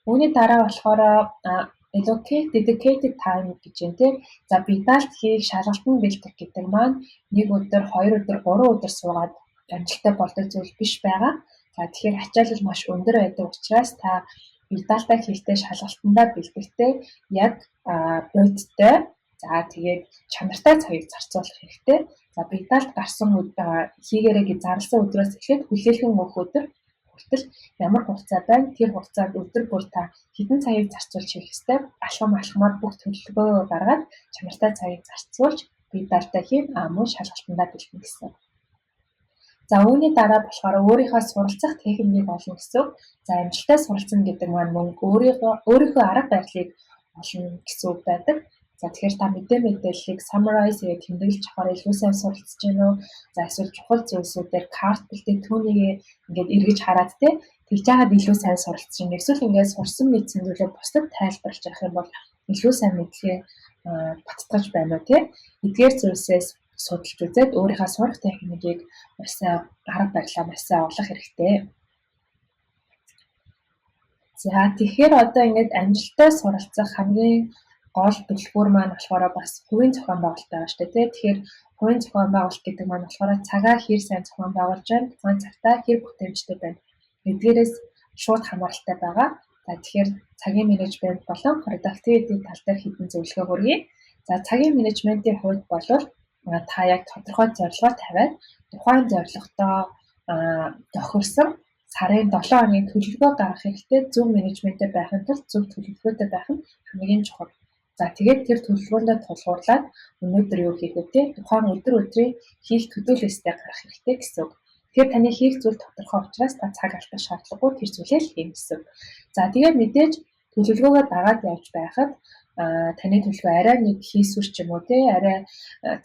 үүний дараа болохоор allocate dedicated time гэж юм тийм. За бие даалт хийх шалгалтанд бэлдэх гэдэг маань 1 өдөр, 2 өдөр, 3 өдөр суугаад амжилттай болдог зүйл биш байгаа. За тэгэхээр ачаалал маш өндөр байдаг учраас та бие даалтаа хийхдээ шалгалтандаа бэлдэхдээ яг бодиттой за тэгээд чанартай цагийг зарцуулах хэрэгтэй. За бие даалт гарсан хийгээрэй гэж зарласан өдрөөс эхлээд хүлээлгэн өгөх өдөр хүртэл ямар хугацаа байна? Тэр хугацаанд өдөр бүр та хэдэн цагийг зарцуулж хийх ёстой? Алхамаар бүх төлөвлөгөө гаргаад чанартай цагийг зарцуулж бие даалтаа хийн мөн шалгалтандаа бэлдэнэ гэсэн. За үүний дараа болохоор өөрийнхөө суралцах техникийг олно гэсэн. За амжилттай суралцна гэдэг маань мөн өөрийнхөө арга барилыг олно гэсэн үг байдаг. За тэгэхээр та мэдээллийг summarize хийгээд тэмдэглэж авахаар илүү сайн суралцж гэнэ үү? За эсвэл чухал зүйлсүүдээр карт бэлдээ түүнийг ингээд эргэж хараад тэгж яагаад илүү сайн суралцж гэнэ. Эсвэл ингээд сурсан мэдсэн зүйлээ бусдад тайлбарлаж авах юм бол илүү сайн мэдлэгээ баттгаж байна уу тий? Эдгээр зүйлсээс судалж үзээд өөрийнхөө сурах техникийг маш сайн арга барилаа маш сайн олох хэрэгтэй. За тэгэхээр одоо ингээд амжилттай суралцах хамгийн гол дэлгүүр маань болохоор бас хувийн зохион байгуулалт байгаа шүү дээ тий. Тэгэхээр хувийн зохион байгуулалт гэдэг маань болохоор цагаа хэр сайн зохион байгуулж байна, тухайн цагтаа хэр бүтээмжтэй байна. Эдгээрээс шууд хамааралтай байгаа. За тэгэхээр цагийн менежмент болон productivity тал дээр хэдэн зөвлөгөө хүргэе. За цагийн менежментийн хувьд бол та яг тодорхой зорилгоо тавиад тухайн зорилготоо тохирсон сарын 7 хоногийн төлөвлөгөө гаргах хэрэгтэй. Зөв менежменттэй байхын тулд зөв төлөвлөгөөтэй байх нь хамгийн чухал. За тэгээд тэр төлөвлөгөөндөө тулгуурлаад өнөөдөр юу хийх вэ? Тухайн өдрийн хийх төдийлөстэй гаргах хэрэгтэй гэсэн үг. Тэгэхээр таны хийх зүйл тодорхой учраас та цаг алдах шаардлагагүй тэр зүйлээ л хийн гэсэн. За тэгээд мэдээж төлөвлөгөөгөө дагаад явж байхад таны төлөвлөгөө арай нэг хийсвэр ч юм уу арай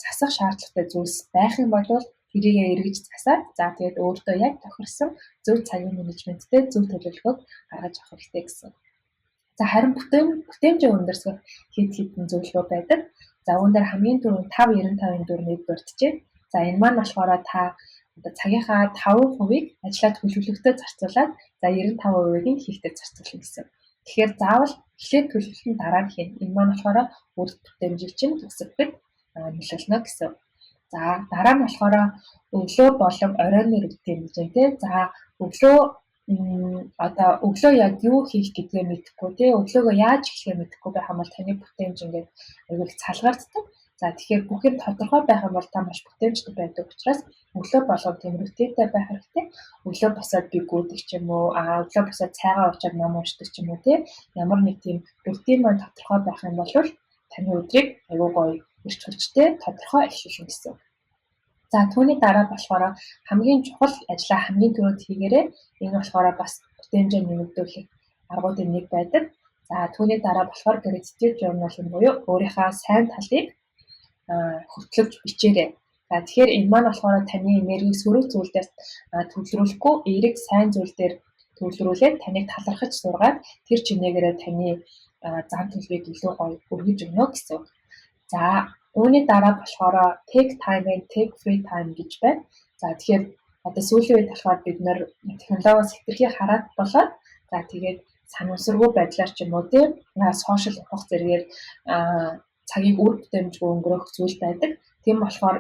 засах шаардлагатай зүйлс байх юм бол тэрийг эргэж засаад за тэгээд өөртөө яг тохирсон зөв цагийн менежменттэй зөв төлөвлөгөөг гаргаж авах хэрэгтэй гэсэн. За харин бүтээмжийн өндөрсгөх хэдэн зөвлөгөө байдаг. За үүндээ хамгийн түрүүнд 5-95-ын дүрмийг дурдчихъя. За энэ маань болохоор та цагийнхаа 5%-ийг ажлаа төлөвлөлтөд зарцуулаад за 95%-ийг нь хийхдэд зарцуулна гэсэн. Тэгэхээр заавал эхлээд төлөвлөлтөнд дараа нь хийн. Энэ маань болохоор үр бүтээмжийг чинь төсөвдөд нөлөөлнө гэсэн. За дараа нь болохоор өглөө болон оройн рутин гэж байна тий. За өглөө яг юу хийх гэдгээ мэдэхгүй тий. Өглөөгөө яаж эхлэхээ мэдэхгүй байх юм бол таны бүтээмж ингээд аюул цалгаардаг. За тэгэхээр бүх юм тодорхой байх юм бол та маш бүтээмжтэй байдаг учраас өглөө болгон тийм рутинтай байх хэрэгтэй. Өглөө босоод би гүйдэг ч юм уу, өглөө босоод цайгаа уучаад ном уншдаг ч юм уу тий. Ямар нэг тийм рутин маань тодорхой байх юм бол таны өдрийг аюул гоё эрч хүчтэй тодорхой эхлүүлнэ гэсэн. За түүний дараа болохоор хамгийн чухал ажлаа хамгийн түрүүнд хийгээрэй. Энэ болохоор бас бүтээмжээ нэмэгдүүлэх аргуудын нэг байдаг. За түүний дараа болохоор gratitude journaling буюу өөрийнхөө сайн талыг хөтлөж бичээрэй. За тэгэхээр энэ маань болохоор таны энергийг сөрөг зүйлдээс төвлөрүүлэхгүй эерэг сайн зүйл дээр төвлөрүүлээд таныг талархаж сургаад тэр чинээгээрээ таны зан төлөвийг илүү гоё өргөж өгнө гэсэн. За үүний дараа болохоор take time and take free time гэж байна. За тэгэхээр одоо сүүлийн үед болохоор бид нэр технологиос хэтэрхий хараад болоод за тэгээд санамсаргүй байдлаар ч юм уу тийм сошиал ухах зэрэгээр цагийг үр бүтээмжгүй өнгөрөөх зүйл байдаг. Тийм болохоор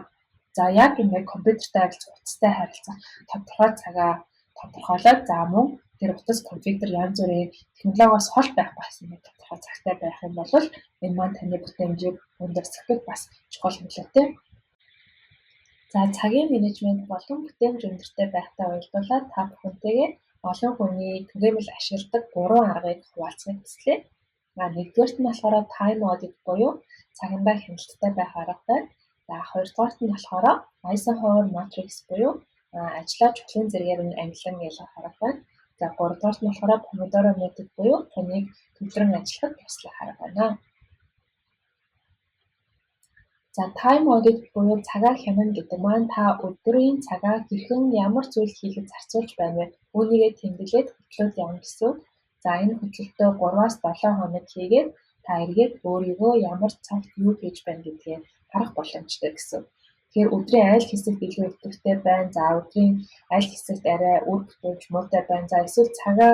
за яг ингээд компьютертэй харилцах, утастай харилцах тодорхой цагаа тодорхойлоод за мөн тэр утас компьютер янз бүрийн технологиос хол байх байсан нэг тодорхой цагтай байх юм бол энэ маань таны бүтээмжийг өндөрсгөхөд бас чухал нөлөөтэй. За цагийн менежмент болон бүтээмж өндөртэй байхтай уялдуулаад та бүхэнтэйгээ олон хүний түгээмэл ашигладаг 3 аргыг хуваалцахыг хүслээ. Нэгдүгээрт нь болохоор time audit буюу цагаандаа хяналттай байх арга байна. За хоёрдугаарт нь болохоор Eisenhower matrix буюу ажлаа чухлын зэрэгээр нь ангилан ялгах арга байна. За гуравдугаарт нь болохоор Pomodoro method буюу таныг төвлөрөн ажиллахад туслах арга байна. За time audit буюу цагаа хянана гэдэг маань та өдрийн цагаа хэрхэн ямар зүйл хийхэд зарцуулж байна вэ? Үүнийгээ тэмдэглээд хөтлөөд явна гэсэн. За энэ хөтлөлтөө 3-аас 7 хоног хийгээд та эргээд өөрийгөө ямар цагт юу хийж байна гэдгээ харах боломжтой гэсэн. Тэгэхээр өдрийн аль хэсэгт илүү идэвхтэй байна. За өдрийн аль хэсэгт арай үр бүтээмж муутай байна. За эсвэл цагаа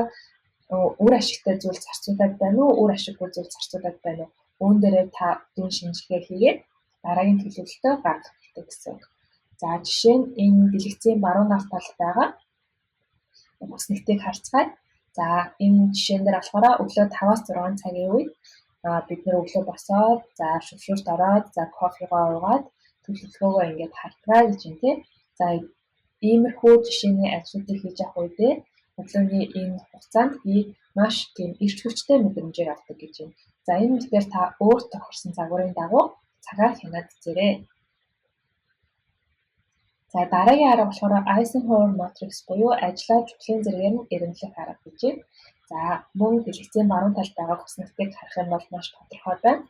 үр ашигтай зүйл зарцуулаад байна уу, үр ашиггүй зүйл зарцуулаад байна уу? Үүн дээрээ та дүн шинжилгээ хийгээд дараагийн төлөвлөлтөө гаргах хэрэгтэй гэсэн үг. За жишээ нь энэ дэлгэцийн баруун нарт талд байгаа бүснэгтийг харцгаад за энэ жишээн дээр болохоор өглөө 5-аас 6 цагийн үед бид нэр өглөө босоод за шүвшүрт ороод за кофегоо уугаад төлөвлөгөөгөө ингээд хардгаа гэж юм тий. За иймэрхүү жишээний ажлуудыг хийж явах үедээ өглөөний энэ хугацаанд би маш тийм эрч хүчтэй мэдрэмжээр авдаг гэж юм. За энэ мэтгэр та өөр тохирсон загварын дагуу цагаар хянаад үзээрэй. За дараагийн арга болохоор Eisenhower matrix буюу ажлаа чухлын зэрэгээр нь эренлэх арга гэж байна. За мөн дэлгэцийн баруун талд байгаа бүснэгтийг харах юм бол маш тодорхой байна.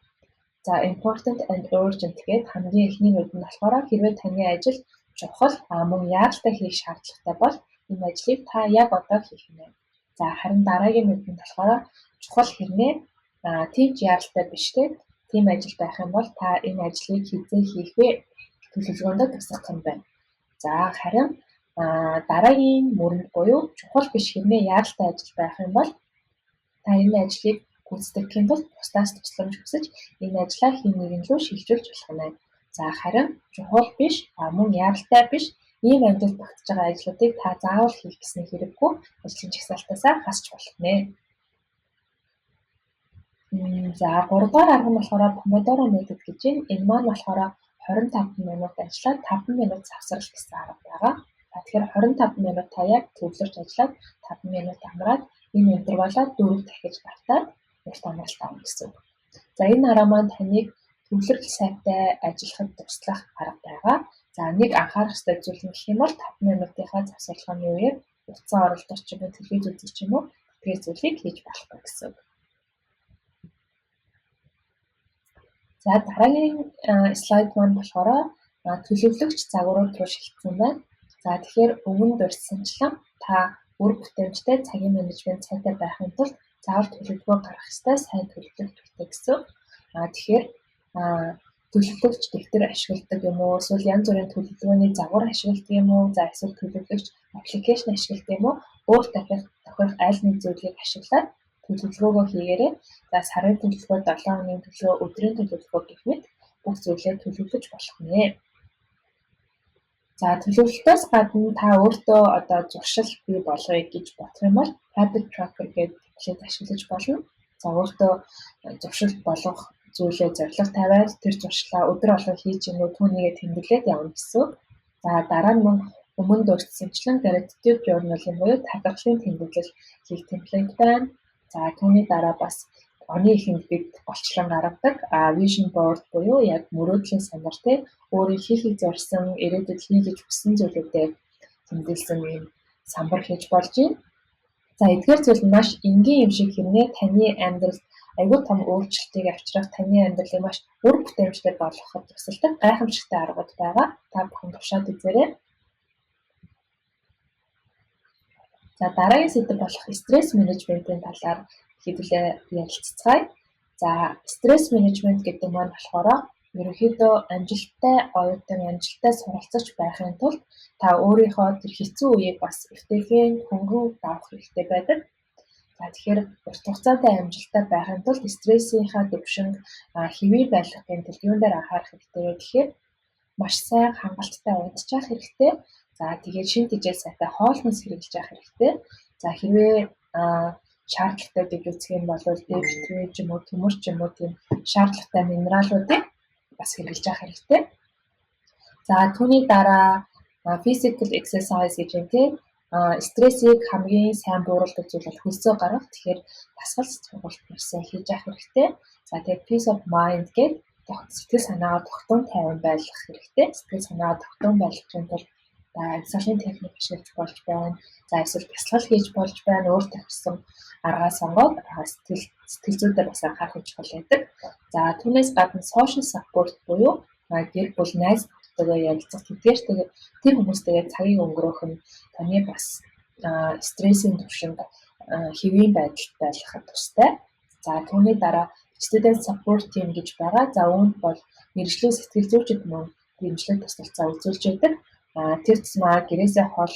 За important and urgent гэдэг хамгийн эхний нүд нь болохоор хэрвээ таны ажил чухал мөн яаралтай хийх шаардлагатай бол энэ ажлыг та яг одоо хийх юм. За харин дараагийн нүд нь болохоор чухал хэрнээ тийм ч яаралтай биш гэдэг тийм ажил байх юм бол та энэ ажлыг хэзээ хийх вэ? Төлөвлөгөөндөө тусах юм байна. За харин дараагийн мөрөнд буюу чухал биш хэрнээ яаралтай ажил байх юм бол та энэ ажлыг гүйцэтгэхийн тулд бусдаас тусламж хүсэж энэ ажлаа хэн нэгэн рүү шилжүүлж болох юм. За харин чухал биш мөн яаралтай биш ийм амьдралд багтж байгаа ажлуудыг та заавал хийх гэсэн хэрэггүй ажлын жагсаалтаасаа хасч болох нэ. За 3 дугаар арга нь болохоор Pomodoro method гэж байна. Энэ маань болохоор 25 минут ажиллаад 5 минут завсрал гэсэн арга байгаа. Тэгэхээр 25 минут та яг төвлөрч ажиллаад 5 минут амраад энэ интервалаа 4 дахиж давтаад урт амралт авах гэсэн үг. За энэ арга маань таныг төвлөрөл сайтай ажиллахад туслах арга байгаа. За нэг анхаарах ёстой зүйл нь гэх юм бол 5 минутынхаа завсарлага үеэр утсан оролдох ч юм уу, телевиз үзэх ч юм уу, тэр зүйлийг хийж болохгүй гэсэн үг. За дараагийн слайд маань болохоор төлөвлөгч загварууд руу шилжсэн байна. За тэгэхээр өмнө дурдсанчлан та үр бүтээмжтэй цагийн менежмент сайтай байхын тулд заавал төлөвлөгөө гаргах ёстой, сайн төлөвлөх хэрэгтэй гэсэн. Тэгэхээр төлөвлөгч дэвтэр ашигладаг юм уу? Эсвэл янз бүрийн төлөвлөгөөний загвар ашигладаг юм уу? За эсвэл төлөвлөгч аппликейшн ашигладаг юм уу? Өөр тохирох аль нэг зүйлийг ашиглаад төлөвлөгөөгөө хийгээрэй. За сарын төлөвлөгөө, 7 хоногийн төлөвлөгөө, өдрийн төлөвлөгөө гэх мэт бүх зүйлээ төлөвлөж болох нэ. За төлөвлөлтөөс гадна та өөртөө одоо зуршил бий болгоё гэж бодох юм бол habit tracker гэдэг техникийг ашиглаж болно. За өөртөө зуршил болгох зүйлээ зорилго тавиад тэр зуршлаа өдөр болгон хийж юм уу түүнийгээ тэмдэглээд явна гэсэн. За дараа нь өмнө дурдсанчлан gratitude journal юм уу талархлын тэмдэглэл хийх темплейт байна. За түүний дараа бас оны ихэнд бид голчлон гаргадаг vision board буюу яг мөрөөдлийн сандар те өөрийн хийхийг зорьсон ирээдүйд хийгэж хүссэн зүйлүүдээ тэмдэглэсэн юм самбар хийж болж байна. За эдгээр зүйл нь маш энгийн юм шиг хэрнээ таны амьдралд аюул том өөрчлөлтийг авчрах, таны амьдралыг маш үр бүтээмжтэй болгоход тусалдаг гайхамшигтай аргууд байгаа. Та бүхэн тушаад үзээрэй. За дараагийн сэдэв болох стресс менежментийн талаар хэдүүлээ ярилццгаая. За стресс менежмент гэдэг маань болохоор ерөнхийдөө амжилттай оюутан, амжилттай суралцагч байхын тулд та өөрийнхөө тэр хэцүү үеийг бас эвтэйхэн хөнгөн давах хэрэгтэй байдаг. За тэгэхээр урт хугацаатай амжилттай байхын тулд стрессийнхаа төвшинг хэвээ байлгахын тулд юун дээр анхаарах хэрэгтэй вэ гэхээр маш сайн хангалттай унтчих хэрэгтэй. За тэгээд шин тэжээл сайтай хоолнос хэрэглэж явах хэрэгтэй. За хэрвээ шаардлагатай гэж үзэх юм бол D-витамин ч юм уу, төмөр ч юм уу тийм шаардлагатай минералуудыг бас хэрэглэж явах хэрэгтэй. За түүний дараа physical exercise гэж юм тийм стрессийг хамгийн сайн бууруулдаг зүйл бол хөлсөө гаргах. Тэгэхээр дасгал сургалт мөрсөн хийж явах хэрэгтэй. За тэгээд peace of mind гэдэг сэтгэл санаагаа тогтун тайван байлгах хэрэгтэй. Сэтгэл санаагаа тогтун байлгахын тулд амьсгалын техник ашиглаж болж байна. За эсвэл бясалгал хийж болж байна. Өөртөө хүссэн аргаа сонгоод сэтгэл зүйдээ бас анхаарах чухал байдаг. За түүнээс гадна social support буюу гэр бүл найз нөхдөдөө ярилцах тэр хүмүүстэйгээ цагийг өнгөрөөх нь таны бас стрессийн түвшинд хэвийн байдалд байлгахад тустай. За түүний дараа student support team гэж байгаа. За үүнд бол мэргэжлийн сэтгэл зүйчид мөн дэмжлэг туслалцаа үзүүлж байдаг. Тэр тусмаа гэрээсээ хол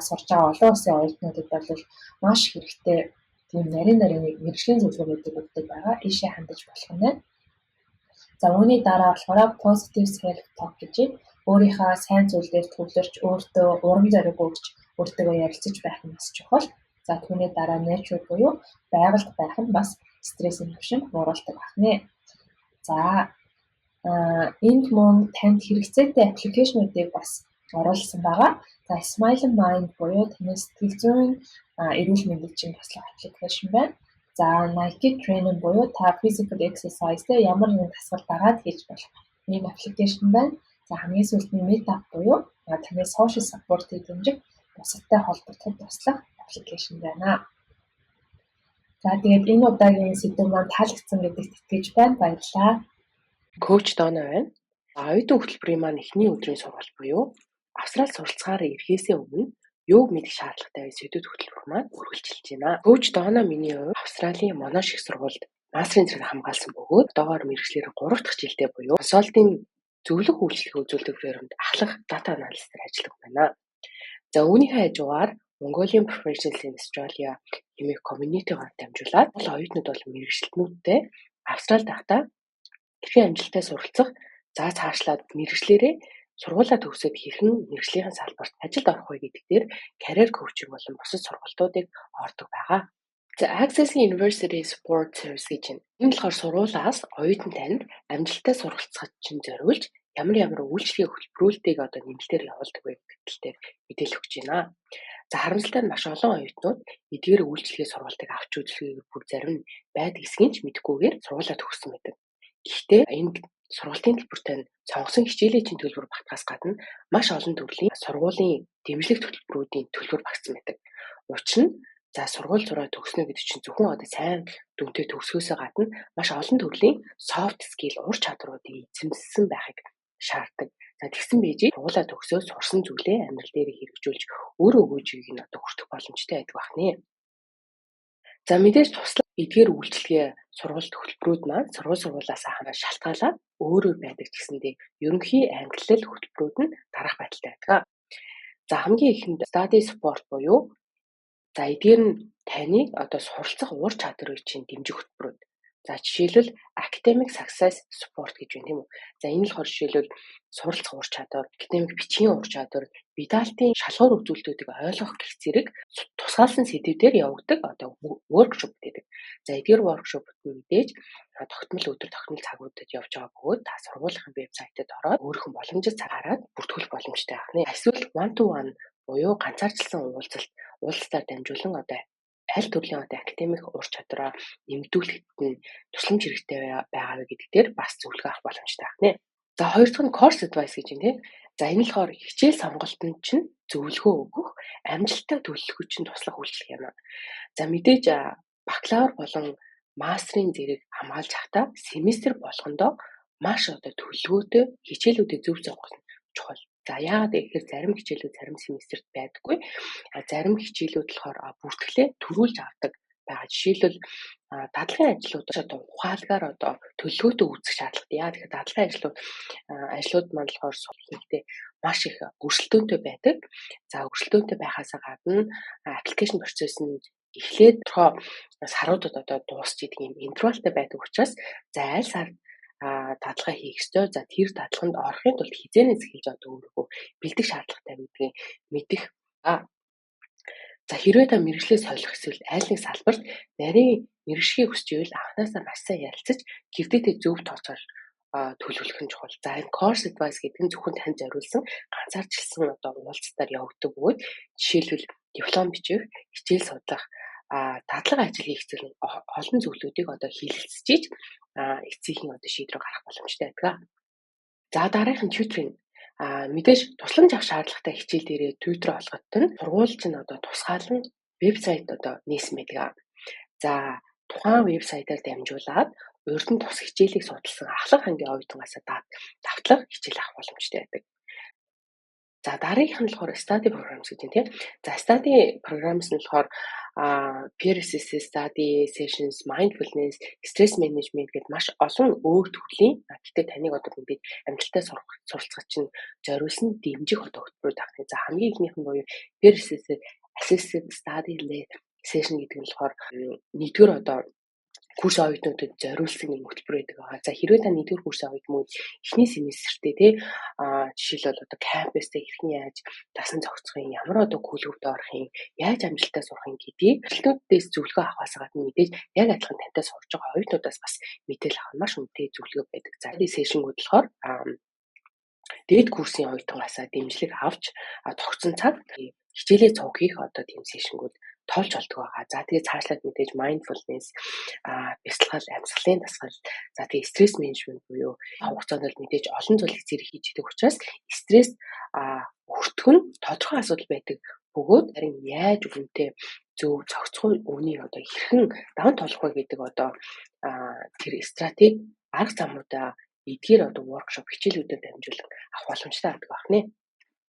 сурч байгаа олон улсын оюутнуудад бол маш хэрэгтэй тийм нарийн мэргэжлийн зөвлөгөөнүүдийг өгдөг байгаа. Ийшээ хандаж болох нь байна. За үүний дараа болохоор positive self talk гэж өөрийнхөө сайн зүйлээр төвлөрч өөртөө урам зориг өгч өөртөө ярилцаж байх нь бас чухал. За түүний дараа nature буюу байгальд байх нь бас стрессийн түвшинд бууруулдаг байна. За энд мөн танд хэрэгцээтэй аппликейшнуудыг бас оруулсан байгаа. За Smile Mind буюу таны сэтгэл зүйн эрүүл мэндийг чинь туслах аппликейшн байна. За Nike Training буюу та physical exercise дээр ямар нэгэн дасгал дагаад хийж болох ийм аппликейшн байна. За хамгийн сүүлд нь Meetup буюу таны social support-ыг дэмжих бусадтай холбогдоход туслах аппликейшн байна. За тэгээд энэ удаагийн сэдв маань таалагдсан гэдэгт итгэж байна. Баярлалаа. Коуч Дона байна. Оюутан хөтөлбөрийн маань эхний өдрийн сургалт буюу Австрал суралцахаараа ирэхээсээ өмнө юуг мэдэх шаардлагатай вэ сэдвүүд хөтөлбөр маань үргэлжилж байна. Коуч Дона миний хувьд Австралийн Monash их сургуульд мастрын зэрэг хамгаалсан бөгөөд одоогоор мэргэжлэр 3 дахь жилдээ буюу консалтын зөвлөх үйлчлэгээ үзүүлдэг фирмд ахлах дата аналистээр ажилладаг байна. За үүнийхээ хажуугаар Mongolian Professionals in Australia хэмээх community-гоор дамжуулаад оюутнууд бол мэргэжилтнүүдтэй Австралид байхдаа хэрхэн амжилттай суралцах, за цаашлаад мэргэжлэрээ сургуулаа төгсөөд хэрхэн мэргэжлийн салбарт ажилд орох вэ гэдэг дээр career coaching болон бусад сургалтуудыг ордог байгаа. За Access University Support Service гэж байна. Энэ болохоор сургуулиас оюутан танд амжилттай суралцахад чинь зориулж ямар үйлчлэгээ хөтөлбөрүүлтэйг одоо нэмэлтээр явуулдаг вэ гэдэгт мэдээлэл өгч байна. За харамсалтай нь маш олон оюутнууд эдгээр үйлчлэгээ сургалтыг авч үзлэхээр бүр зарим нь байдаг эсгийн ч мэдэхгүйгээр сургуулаа төгссөн байдаг. Гэхдээ энд сургалтын төлбөртэй нь сонгосон хичээлийн чинь төлбөр багтахаас гадна маш олон төрлийн сургуулийн дэмжлэг төлбөрүүдийн төлбөр багтсан байдаг. Учир нь за сургууль зураа төгснө гэдэг чинь зөвхөн одоо сайн дүнтэй төгсгөөсөө гадна маш олон төрлийн soft skill ур чадруудыг эзэмссэн байхыг шаарддаг. За тэгсэн бийж сургуулаа төгсөөд сурсан зүйлээ амьдрал дээр хэрэгжүүлж өөрөө өгөөжийг нь одоо хүртэх боломжтой байдаг байна. За мэдээж туслах эдгээр үйлчлэгээ сургалт хөтөлбөрүүд маань сургуулиас шалтгаалаад өөрөөр байдаг ч гэсэндээ ерөнхий ангиллал хөтөлбөрүүд нь дараах байдалтай байдаг. За хамгийн ихэнд study support буюу за эдгээр нь таныг одоо суралцах ур чадрыг чинь дэмжих хөтөлбөрүүд. За жишээлбэл academic success support гэж байна тийм үү. За энэ болохоор жишээлбэл суралцах ур чадвар, academic бичгийн ур чадвар, бидалтын шалгуур үзүүлэлтүүдийг ойлгох гэх зэрэг тусгаалсан сэдвүүдээр явагддаг одоо workshop гэдэг. За эдгээр workshop-д мэдээж тогтмол өдөр тогтмол цагуудад явж байгаа бөгөөд та сургуулийн вебсайтад ороод өөрийнхөө боломжит цагаараа бүртгүүлэх боломжтой байна. Эсвэл one to one буюу ганцаарчлсан уулзалт уулзалтаар дамжуулан одоо аль төрлийн одоо академик ур чадвараа нэмэгдүүлэхэд нь тусламж хэрэгтэй байгаа вэ гэдэг дээр бас зөвлөгөө авах боломжтой байна. За хоёр дахь нь course advice гэж байна. За энэ нь болохоор хичээл сонголтод чинь зөвлөгөө өгөх, амжилттай төлөвлөхөд чинь туслах үйлчлэг юм. За мэдээж бакалавр болон мастрын зэрэг хамгаалж байхдаа семестр болгондоо маш одоо төлөвлөгөөтэй хичээлүүдийг зөв сонгох нь чухал. За яагаад гэхээр зарим хичээлүүд зарим семестрт байдаггүй. Зарим хичээлүүд болохоор бүртгэлээ төрүүлж авдаг байгаа. Жишээлбэл дадлагын ажлууд одоо ухаалгаар одоо төлөвлөгөөтэй үүсгэх шаардлагатай. Яагаад гэхээр дадлагын ажлууд маань болохоор хийхдээ маш их өрсөлдөөнтэй байдаг. За өрсөлдөөнтэй байхаас гадна аппликейшн процесс нь эхлээд саруудад одоо дуусч идэг юм интервалтай байдаг учраас за аль сард дадлага хийх ёстой. За тэр дадлаганд орохын тулд хизээнээс эхэлж одоо өөрийгөө бэлдэх шаардлагатай гэдгийг мэдэх. За хэрвээ та мэргэжлээ солих эсвэл аль нэг салбарт нарийн мэргэжлийг хүсч ивэл анхнаасаа маш сайн ярилцаж хэвдээтэй зөв тооцоол төлөвлөх нь чухал. За энэ course advice гэдэг нь зөвхөн танд зориулсан ганцаарчлсан одоо уулзалтаар явагддаг бөгөөд жишээлбэл диплом бичих, хичээл судлах, дадлага ажил хийх зэрэг олон зүйлүүдийг одоо хилэлцэж эцсийн одоо шийдвэр гаргах боломжтой байдаг. За дараагийнх нь tutoring. Мэдээж тусламж авах шаардлагатай хичээл дээрээ tutor олгоход нь сургууль чинь одоо тусгаалan вебсайт одоо нээсэн байдаг. За тухайн вебсайтаар дамжуулаад урд нь тус хичээлийг судалсан ахлах ангийн оюутангаас давтлах хичээл авах боломжтой байдаг. За дараагийнх нь болохоор study programs гэж байна тийм. За study programs нь болохоор peer assessed study sessions, mindfulness, stress management гэдэг маш олон өөр төрлийн гэхдээ таныг одоо мэдээд амжилттай суралцах чинь зориулсан дэмжих одоо хөтөлбөрүүд авах. За хамгийн ихнийх нь буюу peer assessed study Session гэдэг нь болохоор нэгдүгээр одоо курс оюутнуудад зориулсан юм хөтөлбөр байдаг байгаа. За хэрвээ та нэгдүгээр курсын оюутнууд эхний семестртээ жишээлбэл одоо кампустай хэрхэн яаж дасан зохицохын, ямар одоо кулгөвд орохын, яаж амжилттай сурахын гэдгийг эрхлэлтүүдээс зөвлөгөө авахаас гадна мэдээж яг адилхан тантай сурж байгаа оюутнуудаас бас мэдээлэл авах маш үнэтэй зөвлөгөө байдаг. За энэ сешнгүүд болохоор дээд курсын оюутангаас дэмжлэг авч тогтсон цаг хичээлээ цуг хийх одоо тийм сешнгүүд тоолж болдог байгаа. За тэгээд цаашлаад мэдээж mindfulness, бясалгал, амьсгалын дасгал, за тэгээд стресс менежмент буюу хугацаанд л мэдээж олон зүйлийг зэрэг хийж идэг учраас стресс өртөх нь тодорхой асуудал байдаг бөгөөд харин яаж үүнтэй зөв зохицох үүнийг одоо хэрхэн даван туулах вэ гэдэг одоо тэр стратеги арга замуудаа эдгээр одоо workshop хичээлүүдэд дамжуулан авах боломжтой байдаг байна.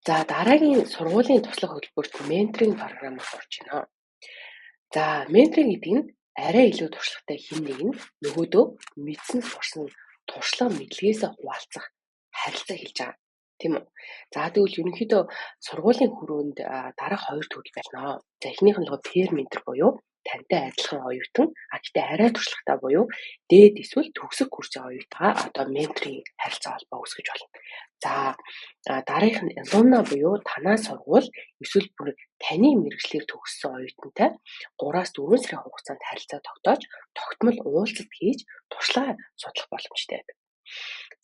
За дараагийн сургуулийн туслах хөтөлбөрт менторинг програм орж байна. За менторинг гэдэг нь арай илүү туршлагатай хэн нэг нь нөгөөдөө мэдсэн сурсан туршлага мэдлэгээсээ хуваалцах харилцаа хэлж байгаа. Тийм үү? За тэгвэл ерөнхийдөө сургуулийн хүрээнд дараах хоёр төрөл байна. За эхнийх нь peer mentor буюу тантай адилхан оюутан гэхдээ арай туршлагатай буюу дээд эсвэл төгсөх курсын оюутгаа одоо менторийн харилцаа холбоо үүсгэж болно. За дараагийнх нь alumni буюу танаа сургууль эсвэл бүр таны мэргэжлэр төгссөн оюутантай 3-4 сарын хугацаанд харилцаа тогтоож тогтмол уулзалт хийж туршлага судлах боломжтой байдаг.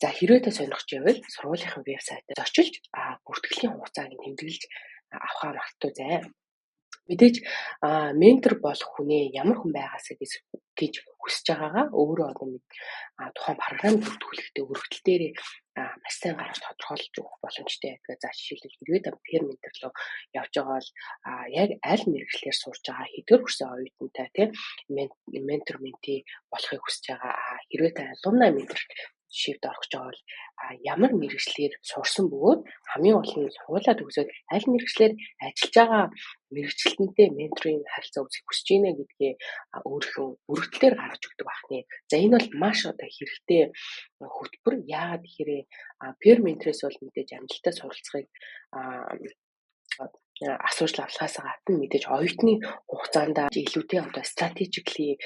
За хэрвээ та сонирхож байвал сургуулийнхын вебсайтад очилж бүртгэлийн хугацааг тэмдэглэж авахаа мартахгүй. Мэдээж ментор болох хүнээ ямар хүн байгаасаа гэж хүсэж байгаагаа өөрөө одоо тухайн програм бүртгүүлэхдээ өргөдөл дээр маш сайн гаргаж тодорхойлж өгөх боломжтой байдаг. За жишээлбэл хэрвээ та peer mentor руу явж байгаа бол яг аль мэргэжлэр сурж байгаа хэдгээр курсын оюутантай тийм ментор менти болохыг хүсэж байгаа. Хэрвээ та alumni mentor шивд орох гэж байгаа бол ямар мэргэжлэр сурсан бөгөөд хамгийн гол нь сургуулаа төгсөөд аль мэргэжлэр ажиллаж байгаа мэргэжилтэнтэй менторын харилцаа үүсгэх хүсэж байна гэдгээ өөрийнхөө бүрэлдэхүүнээр гаргаж өгдөг байна. За энэ бол маш одоо хэрэгтэй хөтөлбөр. Яагаад гэхээр peer mentor-с бол мэдээж амжилттай суралцахыг асууж авлахаас гадна мэдээж оюутны хугацаанд илүүтэй одоо strategically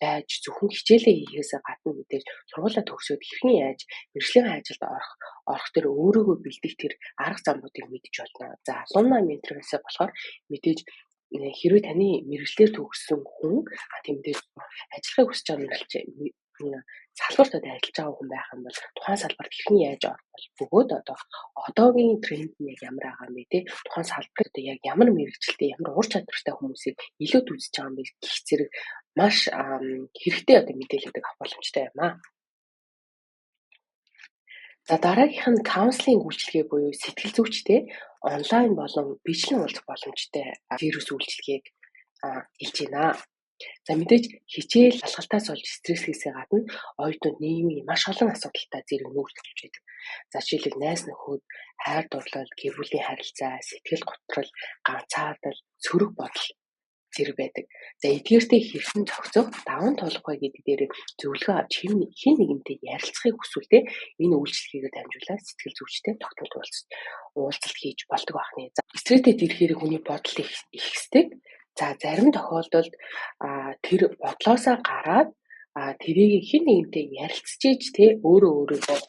байж зөвхөн хичээлээ хийхээс гадна мэдээж сургуулаа төгсөөд хэрхэн яаж мэргэжлийн ажилд орох төр өөрийгөө бэлдэх тэр арга замуудыг мэдж болно. За alumni mentor-ээс болохоор мэдээж хэрвээ таны мэргэжлэр төгссөн хүн тийм мэдээж ажиллахыг хүсэж байгаа мэргэжил салбарт ажиллаж байгаа хүн байх юм бол тухайн салбарт хэрхэн яаж орох бол бөгөөд одоогийн тренд нь яг ямар байгаа юм бэ те тухайн салбарт яг ямар мэргэжилтэй ямар ур чадвартай хүмүүсийг илүүд үзэж байгаа юм бэ гэх зэрэг маш хэрэгтэй одоо мэдээлэлийг авах боломжтой юм аа. За дараагийнх нь counseling үйлчилгээ буюу сэтгэл зүйчтэй онлайн болон бичлэн уулзах боломжтой вирус үйлчилгээг хэлж байна. За мэдээж хичээл алгалтаас олж стрессээсээ гадна оюутнууд нийгмийн маш олон асуудалтай зэрэг нүүртэлж байдаг. За жишээлбэл найз нөхөд, хайр дурлал, гэр бүлийн харилцаа, сэтгэл готрол, ганцаардал, сөрөг бодол зэрэг байдаг. За эдгээртэй хэрхэн зохицох, даван туулах вэ гэдэг дээр зөвлөгөө авч хэн нэгэнтэй ярилцахыг хүсвэл энэ үйлчлэгээр дамжуулаад сэтгэл зүйчтэй тогтмол уулзалт хийж болдог байна. За стресстэй ирэхээр хүний бодол ихсдэг. За зарим тохиолдолд тэр бодлоосоо гараад тэрийг хэн нэгэнтэй ярилцж ийж те өөрийгөө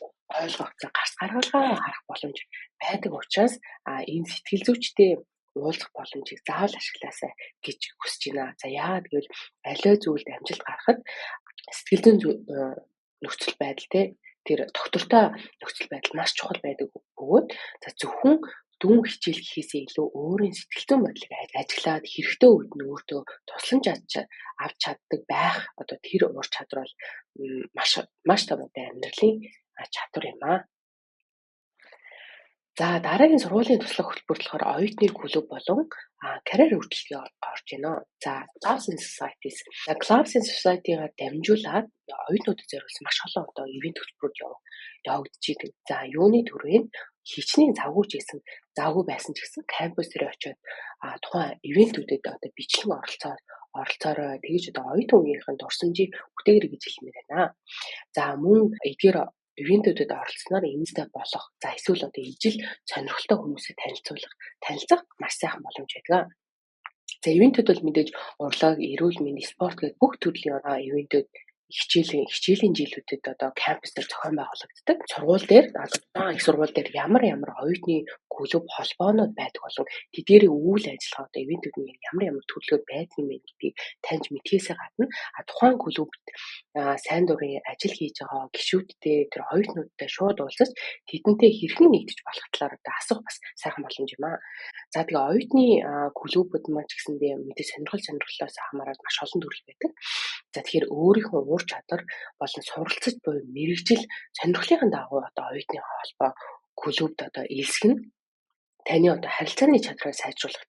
ойлгох гарц гаргалгаа харах боломж байдаг учраас энэ сэтгэл зүйчтэй уулзах боломжийг заавал ашиглаасай гэж хүсэж байна. За яагаад гэвэл аливаа зүйлд амжилт гаргахад сэтгэл зүйн нөхцөл байдал те тэр доктортой нөхцөл байдал маш чухал байдаг бөгөөд за зөвхөн дүн хичээл гэхээсээ илүү өөрийн сэтгэл зүйн бодлыг ажиглаад хэрэгтэй үед нь өөртөө тусламж авч чаддаг байх одоо тэр ур чадвар бол маш томоотой амьдралын чадвар юм аа. За дараагийн сургуулийн туслах хөтөлбөр болохоор оюутны клуб болон карьер хүртэлгээ орж байна. За Clubs and Societies. За Clubs and Society-гаар дамжуулаад оюутнуудад зориулсан маш олон одоо ивент хөтөлбөрүүд явагдаж идэг. За юуны төрөйн хичнээн завгүй байсан ч гэсэн кампус дээр очиод тухайн ивентүүдэд одоо бичлэн оролцоорой тэгэж одоо оюутан үеийнхэн дурсамжийг бүтээгэр гэж хэлмээр байна. За мөн эдгээр ивентүүдэд оролцсноор эмэстэй болох за эсвэл одоо ижил сонирхолтой хүмүүстэй танилцах маш сайхан боломж байдаг. За ивэнтүүд бол мэдээж урлаг, эрүүл мэндийн спорт гэдэг бүх төрлийн ивэнтүүд хичээлийн жилүүдэд одоо кампус дээр зохион байгуулагддаг. Сургууль дээр их сургууль дээр ямар оюутны клуб холбоонууд байдаг болон тэдгээрийн үйл ажиллагаа одоо ивэнтүүдийн ямар төлөвлөгөө байдаг юм бэ гэдгийг таньж мэдхээсээ гадна тухайн клубт сайн дурын ажил хийж байгаа гишүүдтэй тэр оюутнуудтай шууд уулзаж тэдэнтэй хэрхэн нэгдэж болох талаар одоо асуух бас сайхан боломж юм аа. За тэгээ оюутны клубуд маань ч гэсэндээ мэдээ сонирхолоос хамаарат маш олон төрөл байдаг. За тэгэхээр өөрийнхөө ур чадвар болон суралцаж буй мэрэгжил сонирхлын дагуу одоо оюутны холбоо клубд одоо элсгэн таны одоо харилцааны чадварыг сайжруулах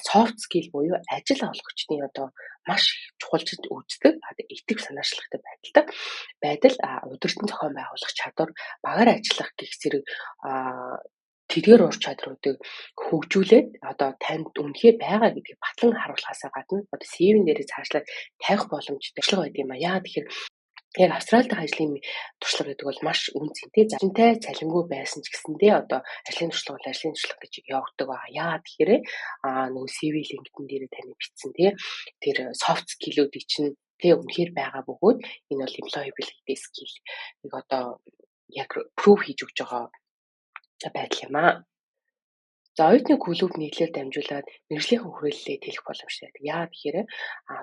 soft skill буюу ажил олгогчдын одоо маш чухалчилж үздэг итгэв санаачлалтай байдал удирдан зохион байгуулах чадвар, багаар ажиллах гэх зэрэг тэдгээр ур чадруудыг хөгжүүлээд одоо танд үнэхээр байгаа гэдгийг батлан харуулахаас гадна одоо CV-н дээр цаашлаад тавих боломжтой туршлага байдаг юм а. Яа тэгэхээр яг Австрали дахь ажлын туршлага гэдэг бол маш үнцэнтэй, зарчимтай, цалингүй байсан ч гэсэндээ одоо ажлын туршлага гэж явагддаг байгаа. Яа тэгэхээр нөгөө CV LinkedIn дээр таны бичсэн тэр soft skill-үүдийг чинь үнэхээр байгаа бөгөөд энэ бол employability skill нэг одоо яг prove хийж өгч байгаа байдал юм аа. За оюутны клуб нийлэлээр дамжуулаад мэргэжлийн хүрээлэлээ тэлэх боломжтой байдаг. Яа тэгэхээр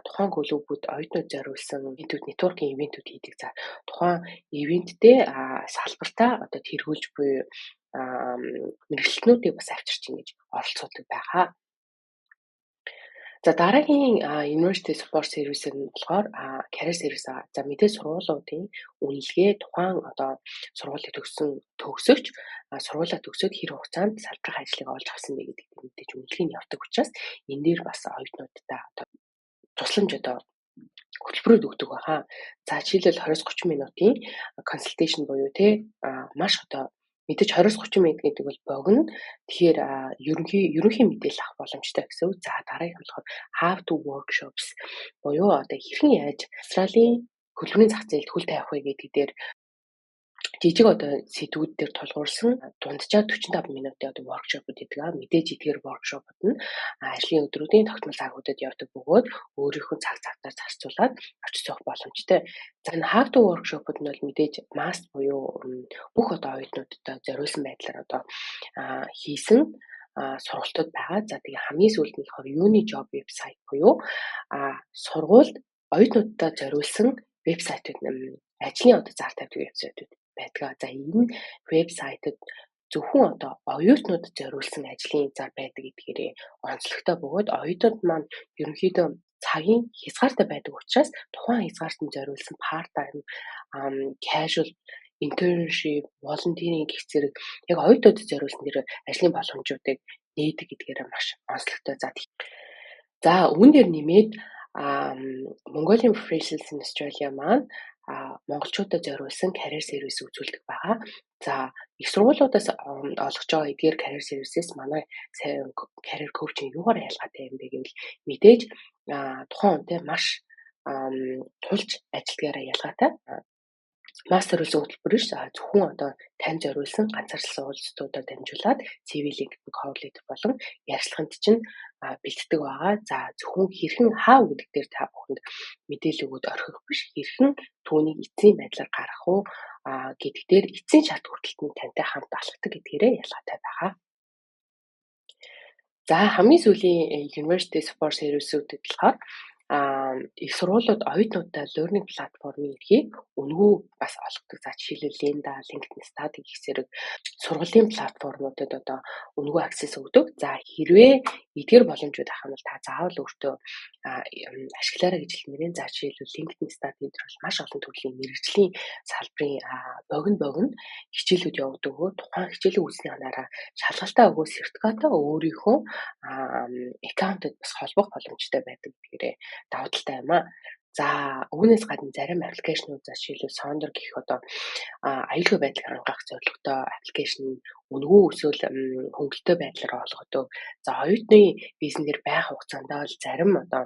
тухайн клубүүд оюутнууд зориулсан networking ивэнтүүд хийдэг. За тухайн ивэнттэй салбартаа одоо тэргүүлж буй мэргэжлтнүүдийг бас авчирч ингэж оролцуулдаг байгаа. За дараагийн University Support Service нь болохоор Career Service байгаа. За мэдээ сургуулиудын үнэлгээ тухайн одоо сургуулийг төгсөгч сургуулаа төгсөөд хэр хугацаанд салбарах ажлыг олж авсан бэ гэдэг мэдээж үнэлгээ нь явдаг учраас энэ дээр бас оюутнуудтай одоо тусламж одоо хөтөлбөрүүд өгдөг байгаа. За жишээлбэл 20-30 минутын consultation буюу маш одоо мэдээж 20-30 минут гэдэг бол богино. Тэгэхээр ерөнхий мэдээлэл авах боломжтой гэсэн үг. За дараагийнх нь болохоор how to workshops буюу одоо хэрхэн яаж Австралийн хөдөлмөрийн зах зээлд хөл тавих вэ гэдэг дээр жижиг одоо сэдвүүд дээр тулгуурласан дунджаа 45 минутын одоо workshop-ууд гэдэг. Мэдээж эдгээр workshop-ууд нь ажлын өдрүүдийн тогтмол цагуудад явдаг бөгөөд өөрийнхөө цагтаар зарцуулаад очиж суух боломжтой. За энэ how to workshop-ууд нь бол мэдээж must буюу бүх одоо оюутнуудад зориулсан байдлаар одоо хийсэн сургалтууд байгаа. За тэгээ хамгийн сүүлд нь болохоор Unijob вебсайт буюу сургуульд оюутнуудад зориулсан вебсайтууд ажлын одоо зар тавьдаг вебсайтууд байдаг. За энэ вебсайтад зөвхөн одоо оюутнуудад зориулсан ажлын зар байдаг гэдгээрээ онцлогтой бөгөөд оюутнууд маань ерөнхийдөө цагийн хязгаартай байдаг учраас тухайн хязгаарт нь зориулсан part time, casual, internship, volunteering гэх зэрэг яг оюутнуудад зориулсан тэр ажлын боломжуудыг нээдэг гэдгээр маш онцлогтой. За үүн дээр нэмээд Mongolian Professionals in Australia маань монголчуудад зориулсан career service үзүүлдэг байгаа. За их сургуулиудаас олгож байгаа эдгээр career services манай career coaching юугаар ялгаатай юм бэ гэвэл мэдээж тухайн үнэтэй маш тулж ажилдгаараа ялгаатай. Мастер үзэн хөтөлбөр биш зөвхөн одоо тань зориулсан ганцаарчлсан уулзалтуудаар дамжуулаад CV LinkedIn cover letter болон ярилцлаганд чинь бэлддэг байгаа. За зөвхөн хэрхэн how гэдэг дээр та бүхэнд мэдээлэл өгөөд орхих биш хэрхэн түүнийг эцсийн байдлаар гаргах уу гэдэг дээр эцсийн шат хүртэлтний тантай хамт алхдаг гэдгээрээ ялгаатай байгаа. За хамгийн сүүлийн University Support Service-үүдэд болохоор их сургуулиуд оюутнуудаа learning платформын эрхийг үнэгүй бас олгодог. За жишээлбэл Lynda, LinkedIn Study гэх зэрэг сургуулийн платформуудад одоо үнэгүй access өгдөг. За хэрвээ эдгээр боломжууд авах юм бол та заавал өөртөө ашиглаарай гэж хэлмээрэн. За жишээлбэл LinkedIn Study дээр бол маш олон төрлийн мэргэжлийн салбарын богино хичээлүүд явуулдаг. Тухайн хичээлийн үзсний анаараа шалгалтаа өгөө сертификатаа өөрийнхөө аккаунтад бас холбох боломжтой байдаг гэдгээрээ давуу талтай юм аа. За үүнээс гадна зарим аппликейшнууд жишээлбэл Sonder гэх одоо аюулгүй байдлыг хангах зорилготой аппликейшн үнэгүй эсвэл хөнгөлөлтөй байдлаар олгодог. За оюутны бизнесээр байх хугацаанд бол зарим одоо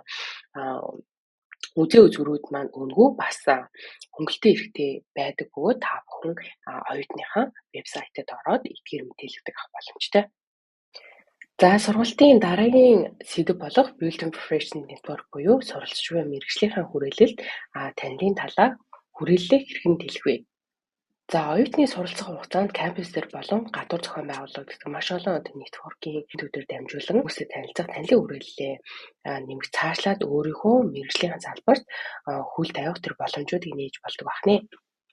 үзээ үзүүрүүд маань үнэгүй бас хөнгөлөлтөй хэрэгтэй байдаг бөгөөд та бүхэн оюутныхаа вебсайтад ороод эдгээр мэдээлэлийг авах боломжтой. За сургалтын дараагийн сэдэв болох Building Professional Network буюу суралцж буй мэргэжлийнхэн хүрээлэлд танилын талаар хүрээлэлээ хэрхэн тэлэх вэ? За оюутны суралцах хугацаанд кампус дээр болон гадуур зохион байгуулагддаг маш олон networking төдөр дамжуулан хүмүүстэй танилцах танилын хүрээллээ нэмэх цаашлаад өөрийнхөө мэргэжлийн салбарт хүл тавих төр боломжуудыг нээж болдог байна.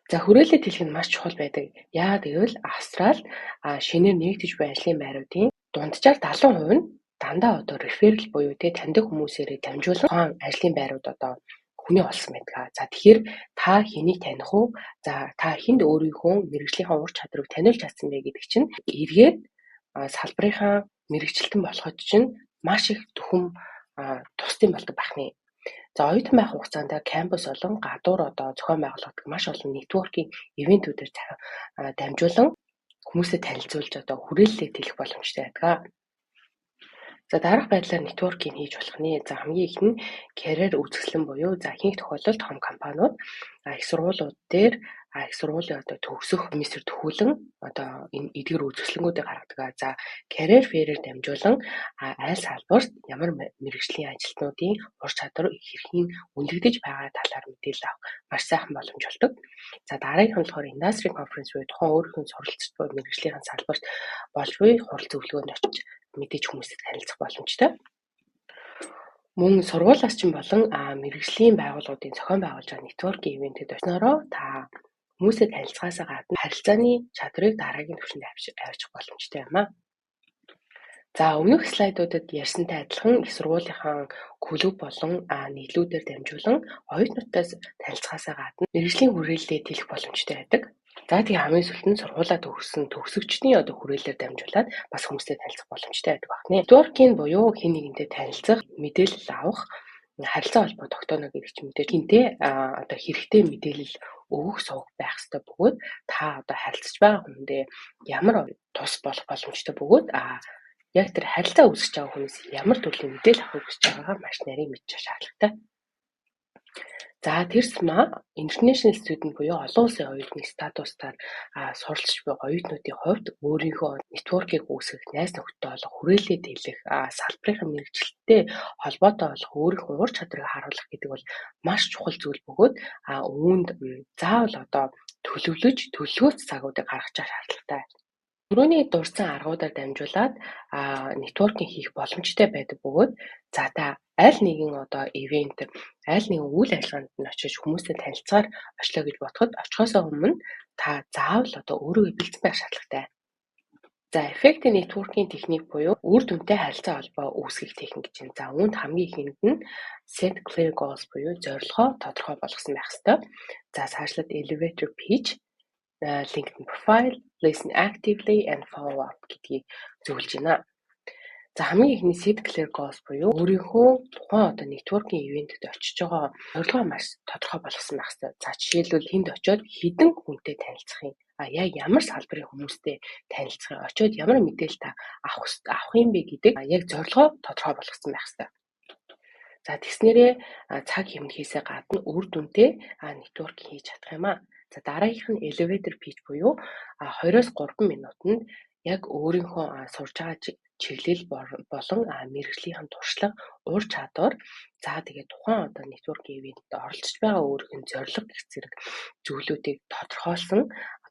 За хүрээлэл тэлэх нь маш чухал байдаг. Яагаад гэвэл Австрал шинээр нэгдэж буй ажлын байруудын дунджаар 70% нь дандаа одоо реферал буюу таньдаг хүмүүсээрээ дамжуулан ажлын байрууд одоо хүний олсон байдаг. За тэгэхээр та хэнийг таних уу? За та хэнд өөрийнхөө мэргэжлийнхаа ур чадварыг таниулж чадсан бэ гэдэг чинь эргээд салбарынхаа мэргэжилтэн болоход чинь маш их түхэм тусдын болдог байна. За оюутан байх хугацаанд кампус болон гадуур одоо зохион байгуулагддаг маш олон networking ивентүүдээр дамжуулан хүмүүстэй танилцуулж одоо хүрээлэлээ тэлэх боломжтой байдаг. За дараах байдлаар networking хийж болох нэ. За хамгийн их нь career үзэсгэлэн буюу за ихэнх тохиолдолд том компаниуд их сургуулиуд дээр их сургуулийн одоо төгсөх комиссээр төхүүлэн одоо энэ эдгээр үзэсгэлэнгүүдийг гаргадаг. За career fair-ээр дамжуулан аль салбарт ямар мэргэжлийн ажилтнуудын ур чадвар хэрхэн үнэлэгдэж байгаа талаар мэдээлэл авах маш сайхан боломж болдог. За дараагийнх нь болохоор industry conference буюу тухайн өөрийнхөө суралцж буй мэргэжлийн салбарт болж буй хурал зөвлөгөөнд очиж мэдээж хүмүүстэй танилцах боломжтой. Мөн сургуулиас ч болон мэргэжлийн байгууллагуудын зохион байгуулж байгаа networking ивентэд очноороо та хүмүүстэй танилцахаас гадна харилцааны чадрыг дараагийн түвшинд авчих боломжтой юм аа. За өмнөх слайдуудад ярьсантай адилхан их сургуулийнхаа клуб болон нийлүүдээр дамжуулан оюутнуудаас танилцахаас гадна мэргэжлийн хүрээлэлээ тэлэх боломжтой байдаг. За тэгээ хамгийн сүүлд нь сургуулаа төгссөн төгсөгчдийн одоо хүрээлэлээр дамжуулаад бас хүмүүстэй танилцах боломжтой байдаг байна. Networking буюу хэн нэгэнтэй танилцах, мэдээлэл авах, харилцаа холбоо тогтооно гэдэг чинь мэдээж хинтээ одоо хэрэгтэй мэдээлэл өгөх суух байх ёстой бөгөөд та одоо харилцаж байгаа хүндээ ямар тус болох боломжтой бөгөөд яг тэр харилцаа үүсгэж байгаа хүнээс ямар төрлийн мэдээлэл авахыг хүсэж байгаагаа маш нарийн мэдчих шаардлагатай. За тэрсмаа international student буюу олон улсын оюутны статустаар суралцж буй оюутнуудын хувьд өөрийнхөө network-ийг үүсгэх, найз нөхдөд олох, хүрээлэлээ тэлэх, салбарын мэргэжилттэй холбоотой болох өөрийнхөө ур чадрыг харуулах гэдэг бол маш чухал зүйл бөгөөд үүнд заавал одоо төлөвлөж цагуудыг гаргах шаардлагатай. Түрүүний дурдсан аргуудаар дамжуулаад networking хийх боломжтой байдаг бөгөөд за та аль нэгэн одоо ивент, аль нэгэн үйл ажиллагаанд нь очиж хүмүүстэй танилцахаар очлоо гэж бодоход очихоосоо өмнө та заавал одоо өөрийгөө бэлдсэн байх шаардлагатай. За effective networking техник буюу үр дүнтэй харилцаа холбоо үүсгэх техник чинь. За үүнд хамгийн ихэнд нь set clear goals буюу зорилгоо тодорхой болгосон байх ёстой. За цаашлаад elevator pitch, LinkedIn profile, listen actively and follow up гэдгийг зөвлөж байна. За хамгийн ихний set clear goals буюу өөрийнхөө тухайн одоо networking ивентэд очиж байгаа зорилгоо маш тодорхой болгосон байх ёстой. За жишээлбэл тэнд очиод хэдэн хүнтэй танилцах юм, яг ямар салбарын хүмүүстэй танилцах юм, очиод ямар мэдээлэл та авах юм бэ гэдэг яг зорилгоо тодорхой болгосон байх ёстой. За тэгснээрээ цаг хэмнэхээсээ гадна үр дүнтэй networking хийж чадах юм аа. За дараагийнх нь elevator pitch буюу 2-3 минутанд яг өөрийнхөө сурж байгаа чиглэл болон мэргэжлийнхэн туршлага, ур чадвар, за тэгээ тухайн одоо networking ивентэд оролцож байгаа өөрийнх нь зорилго гэх зэрэг зүйлүүдийг тодорхойлсон,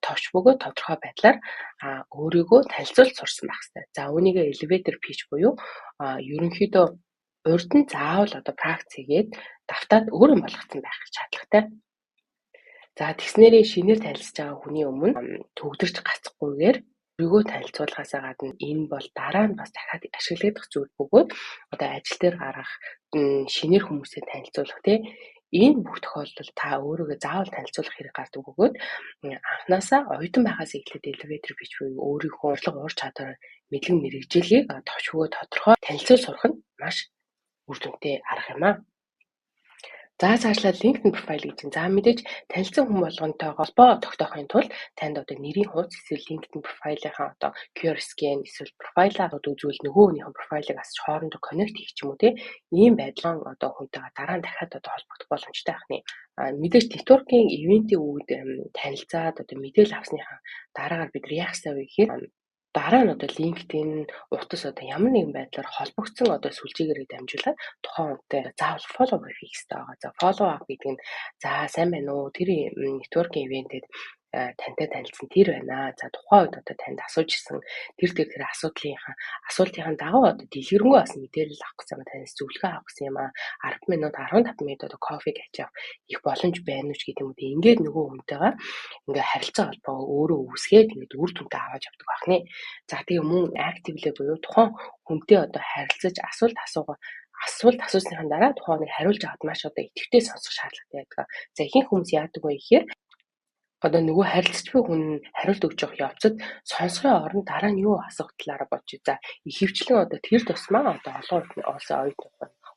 товч бөгөөд тодорхой байдлаар өөрийгөө танилцуулж сурсан байх хэрэгтэй. За үүнийг elevator pitch буюу ерөнхийдөө урд нь заавал одоо практик хийгээд давтаад өөрөө болгоцсон байх шаардлагатай. За тэгснээрээ шинээр танилцж байгаа хүний өмнө төгдөрч гацхгүйгээр өөрийгөө танилцуулахаас гадна энэ бол дараа нь бас дахиад ашиглагдах зүйл бөгөөд одоо ажил дээр гарах шинээр хүмүүстэй танилцуулах энэ бүх тохиолдолд та өөрийгөө заавал танилцуулах хэрэг гардаг бөгөөд анханасаа оюутан байхаас эхлээд elevator pitch буюу өөрийнхөө ур чадвар, мэдлэг мэргэжилийг товч бөгөөд тодорхой танилцуулж сурах нь маш үр дүнтэй арга юм аа. За цаашлаад LinkedIn profile гэж байна. За мэдээж танилцсан хүн болгонтой холбоо тогтоохын тулд танд одоо нэрийн хуудас эсвэл LinkedIn profile-ийнхаа одоо QR scan эсвэл профайлаа үзвэл нөгөөнийхөө профайлыг асч хоорондоо connect хийх ч юм уу ийм байдлаар одоо хүнтэйгээ дараа нь дахиад одоо холбогдох боломжтой байна. Мэдээж networking ивентийн үед танилцаад одоо мэдээлэл авсныхаа дараагаар бид яах ёстой вэ гэхээр Дараа нь одоо LinkedIn утас одоо ямар нэгэн байдлаар холбогдсон одоо сүлжээгээрээ дамжуулаад тухайн хүнтэй заавал follow хийх хэрэгтэй байгаа. За follow up гэдэг нь за сайн байна уу? Тэр networking ивентэд тантай танилцсан тэр байна. За тухайн үед одоо танд асууж исэн тэр асуултынхаа дагуу одоо дэлгэрэнгүй бас мэдээлэл авах гэсэн юм, танаас зөвлөгөө авах гэсэн юм аа. 10 минут 15 минут одоо кофег хийж авах их боломж байна уу гэдэг юм үү. Ингээд нөгөө хүнтэйгээ ингээ харилцаа холбоо өөрөө үүсгээд ингээд үр дүнтэй аваад явдаг байна. За тэгээ мөн actively буюу тухайн хүнтэй одоо харилцаж асуулт асуусныхаа дараа тухайн хүнийг хариулж аваад маш одоо идэвхтэй сонсох шаардлагатай байдаг. За ихэнх хүмүүс яадаг вэ гэхээр одоо нөгөө харилцаж буй хүн хариулт өгч явах явцад сонсохын оронд дараа нь юу асуух талаараа бодчих. За ихэвчлэн одоо тэр тусмаа одоо олон оюут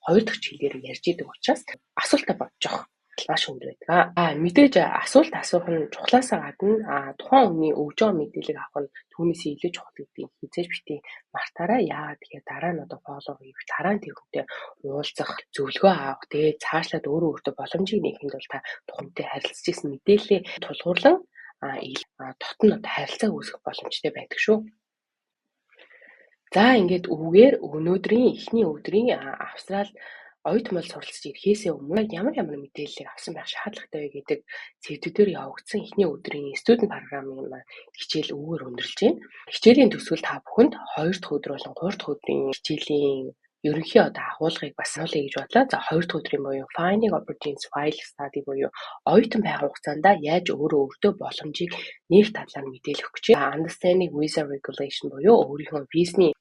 хоёр дахь чиглэлээр ярьж идэг учраас асуултаа бодож авах маш өндөр байдаг. Мэдээж асуулт асуух нь чухлаасаа гадна тухайн хүний өгж байгаа мэдээллийг авах нь түүнээс илүү чухал гэдгийг хизээж битгий мартаарай. Яагаад тэгэхээр дараа нь одоо follow хийх, дараа нь тэр хүнтэй уулзах, зөвлөгөө авах, тэгээ цаашлаад өөртөө боломжийг нэхэнд бол та тухантай харилцаж ирсэн мэдээллээ тулгуурлан дотн одоо харилцаа үүсгэх боломжтой байдаг шүү. За ингээд үүгээр өнөөдрийн эхний өдрийн Австрали оюут мал суралцж ирэхээсээ өмнө ямар мэдээллийг авсан байх шаардлагатай вэ гэдэг сэдвүүдээр явагдсан эхний өдрийн студент програмын хичээл үүгээр өндөрлж байна. Хичээлийн төгсгөл та бүхэнд 2 дахь өдөр болон 3 дахь өдрийн хичээлийн ерөнхий одоо агуулгыг бас сануулъя гэж бодлоо. За 2 дахь өдрийн буюу Finding Opportunities While Study буюу оюутан байх хугацаанд яаж өөртөө боломжийг нээх талаар мэдээлэх гэж байна. Understanding Visa Regulation буюу өөрийнхөө визний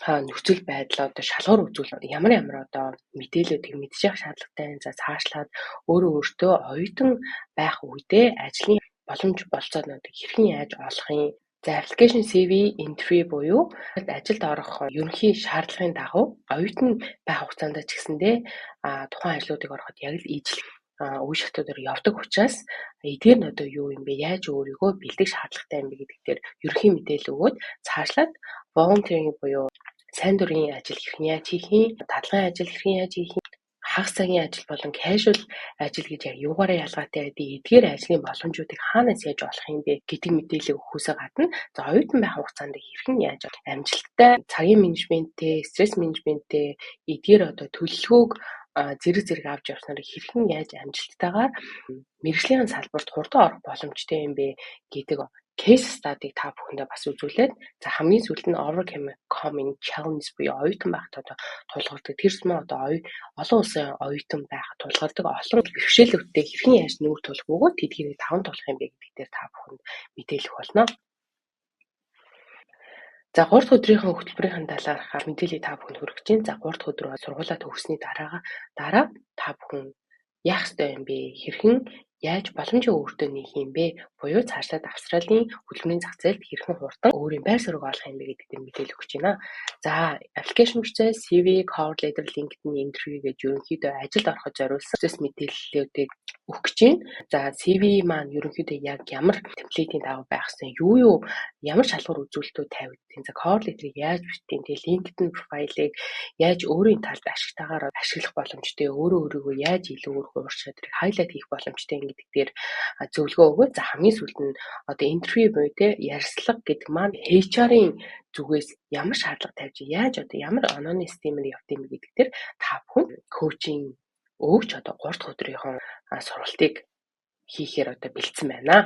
нөхцөл байдал одоо шалгуур үзүүл ямар одоо мэдээлэлүүдийг мэдчих шаардлагатай. За цаашлаад өөртөө оюутан байх үедээ ажлын боломж болцоонуудыг хэрхэн яаж олох юм. За application CV entry буюу ажилд орох ерөнхий шаардлагын дагуу оюутан байх хугацаанд ч гэсэндээ тухайн ажлуудыг ороход яг л ижил үе шатуудаар явдаг учраас эдгээр нь одоо юу юм бэ? Яаж өөрийгөө бэлдэх шаардлагатай юм бэ гэдэг дээр ерөнхий мэдээлэл өгөөд цаашлаад volunteering буюу сайн дурын ажил хэрхэн яаж хийх юм, дадлагын ажил хэрхэн яаж хийх юм, хагас цагийн ажил болон casual ажил гэж яг юугаараа ялгаатай байдаг, эдгээр ажлын боломжуудыг хаанаас яаж олох юм бэ гэдэг мэдээлэл өгөхөөсөө гадна за оюутан байх хугацаанд хэрхэн яаж амжилттай цагийн менежменттэй, стресс менежменттэй эдгээр одоо төлөвлөгөөг зэрэг авч явснаар хэрхэн яаж амжилттайгаар мэргэжлийн салбарт хурдан орох боломжтой юм бэ гэдэг case study та бүхэндээ бас үзүүлээд за хамгийн сүүлд нь overcoming challenge буюу оюутан байхад одоо тулгардаг тэр юм одоо олон улсын оюутан байхад тулгардаг олон бэрхшээлүүдтэй хэрхэн яаж нүүр тулах бөгөөд тэдгээрийг таван тулах юм бэ гэдэг дээр та бүхэнд мэдээлэх болно. За 3 дахь өдрийнхөө хөтөлбөрийн талаарх мэдээллийг та бүхэнд хүргэж байна. За 3 дахь өдөр бол сургуулаа төгссөний дараа та бүхэн яах ёстой юм бэ? Хэрхэн яаж боломжийг өөртөө нээх юм бэ? Буюу цаашлаад Австралийн хөдөлмөрийн зах зээлд хэрхэн хурдан өөрийн байр суурийг олох юм бэ гэдэг дээр мэдээлэл өгч байна. За application процесс, CV, cover letter, LinkedIn interview гэж ерөнхийдөө ажилд ороход зориулсан процесс мэдээллүүдийг өгөх гэж байна. За CV маань ерөнхийдөө яг ямар темплейтийн дагуу байх ёстой, ямар шалгуур үзүүлэлтүүд тавигдсан. За cover letter-ыг яаж бичдэг, тэгээ LinkedIn профайлыг яаж өөрийн талд ашигтайгаар ашиглах боломжтой, өөрийгөө яаж илүүгээр хуурч чадрыг хайлайт хийх боломжтой гэдэг дээр зөвлөгөө өгөө. За хамгийн сүүлд нь одоо интервью буюу ярилцлага гэдэг маань HR-ийн зүгээс ямар шаардлага тавьж яаж одоо ямар онооны системээр явт юм гэдэг дээр та бүхэн коучинг өгч одоо 3 дахь өдрийнхөө сургалтыг хийхээр одоо бэлдсэн байна.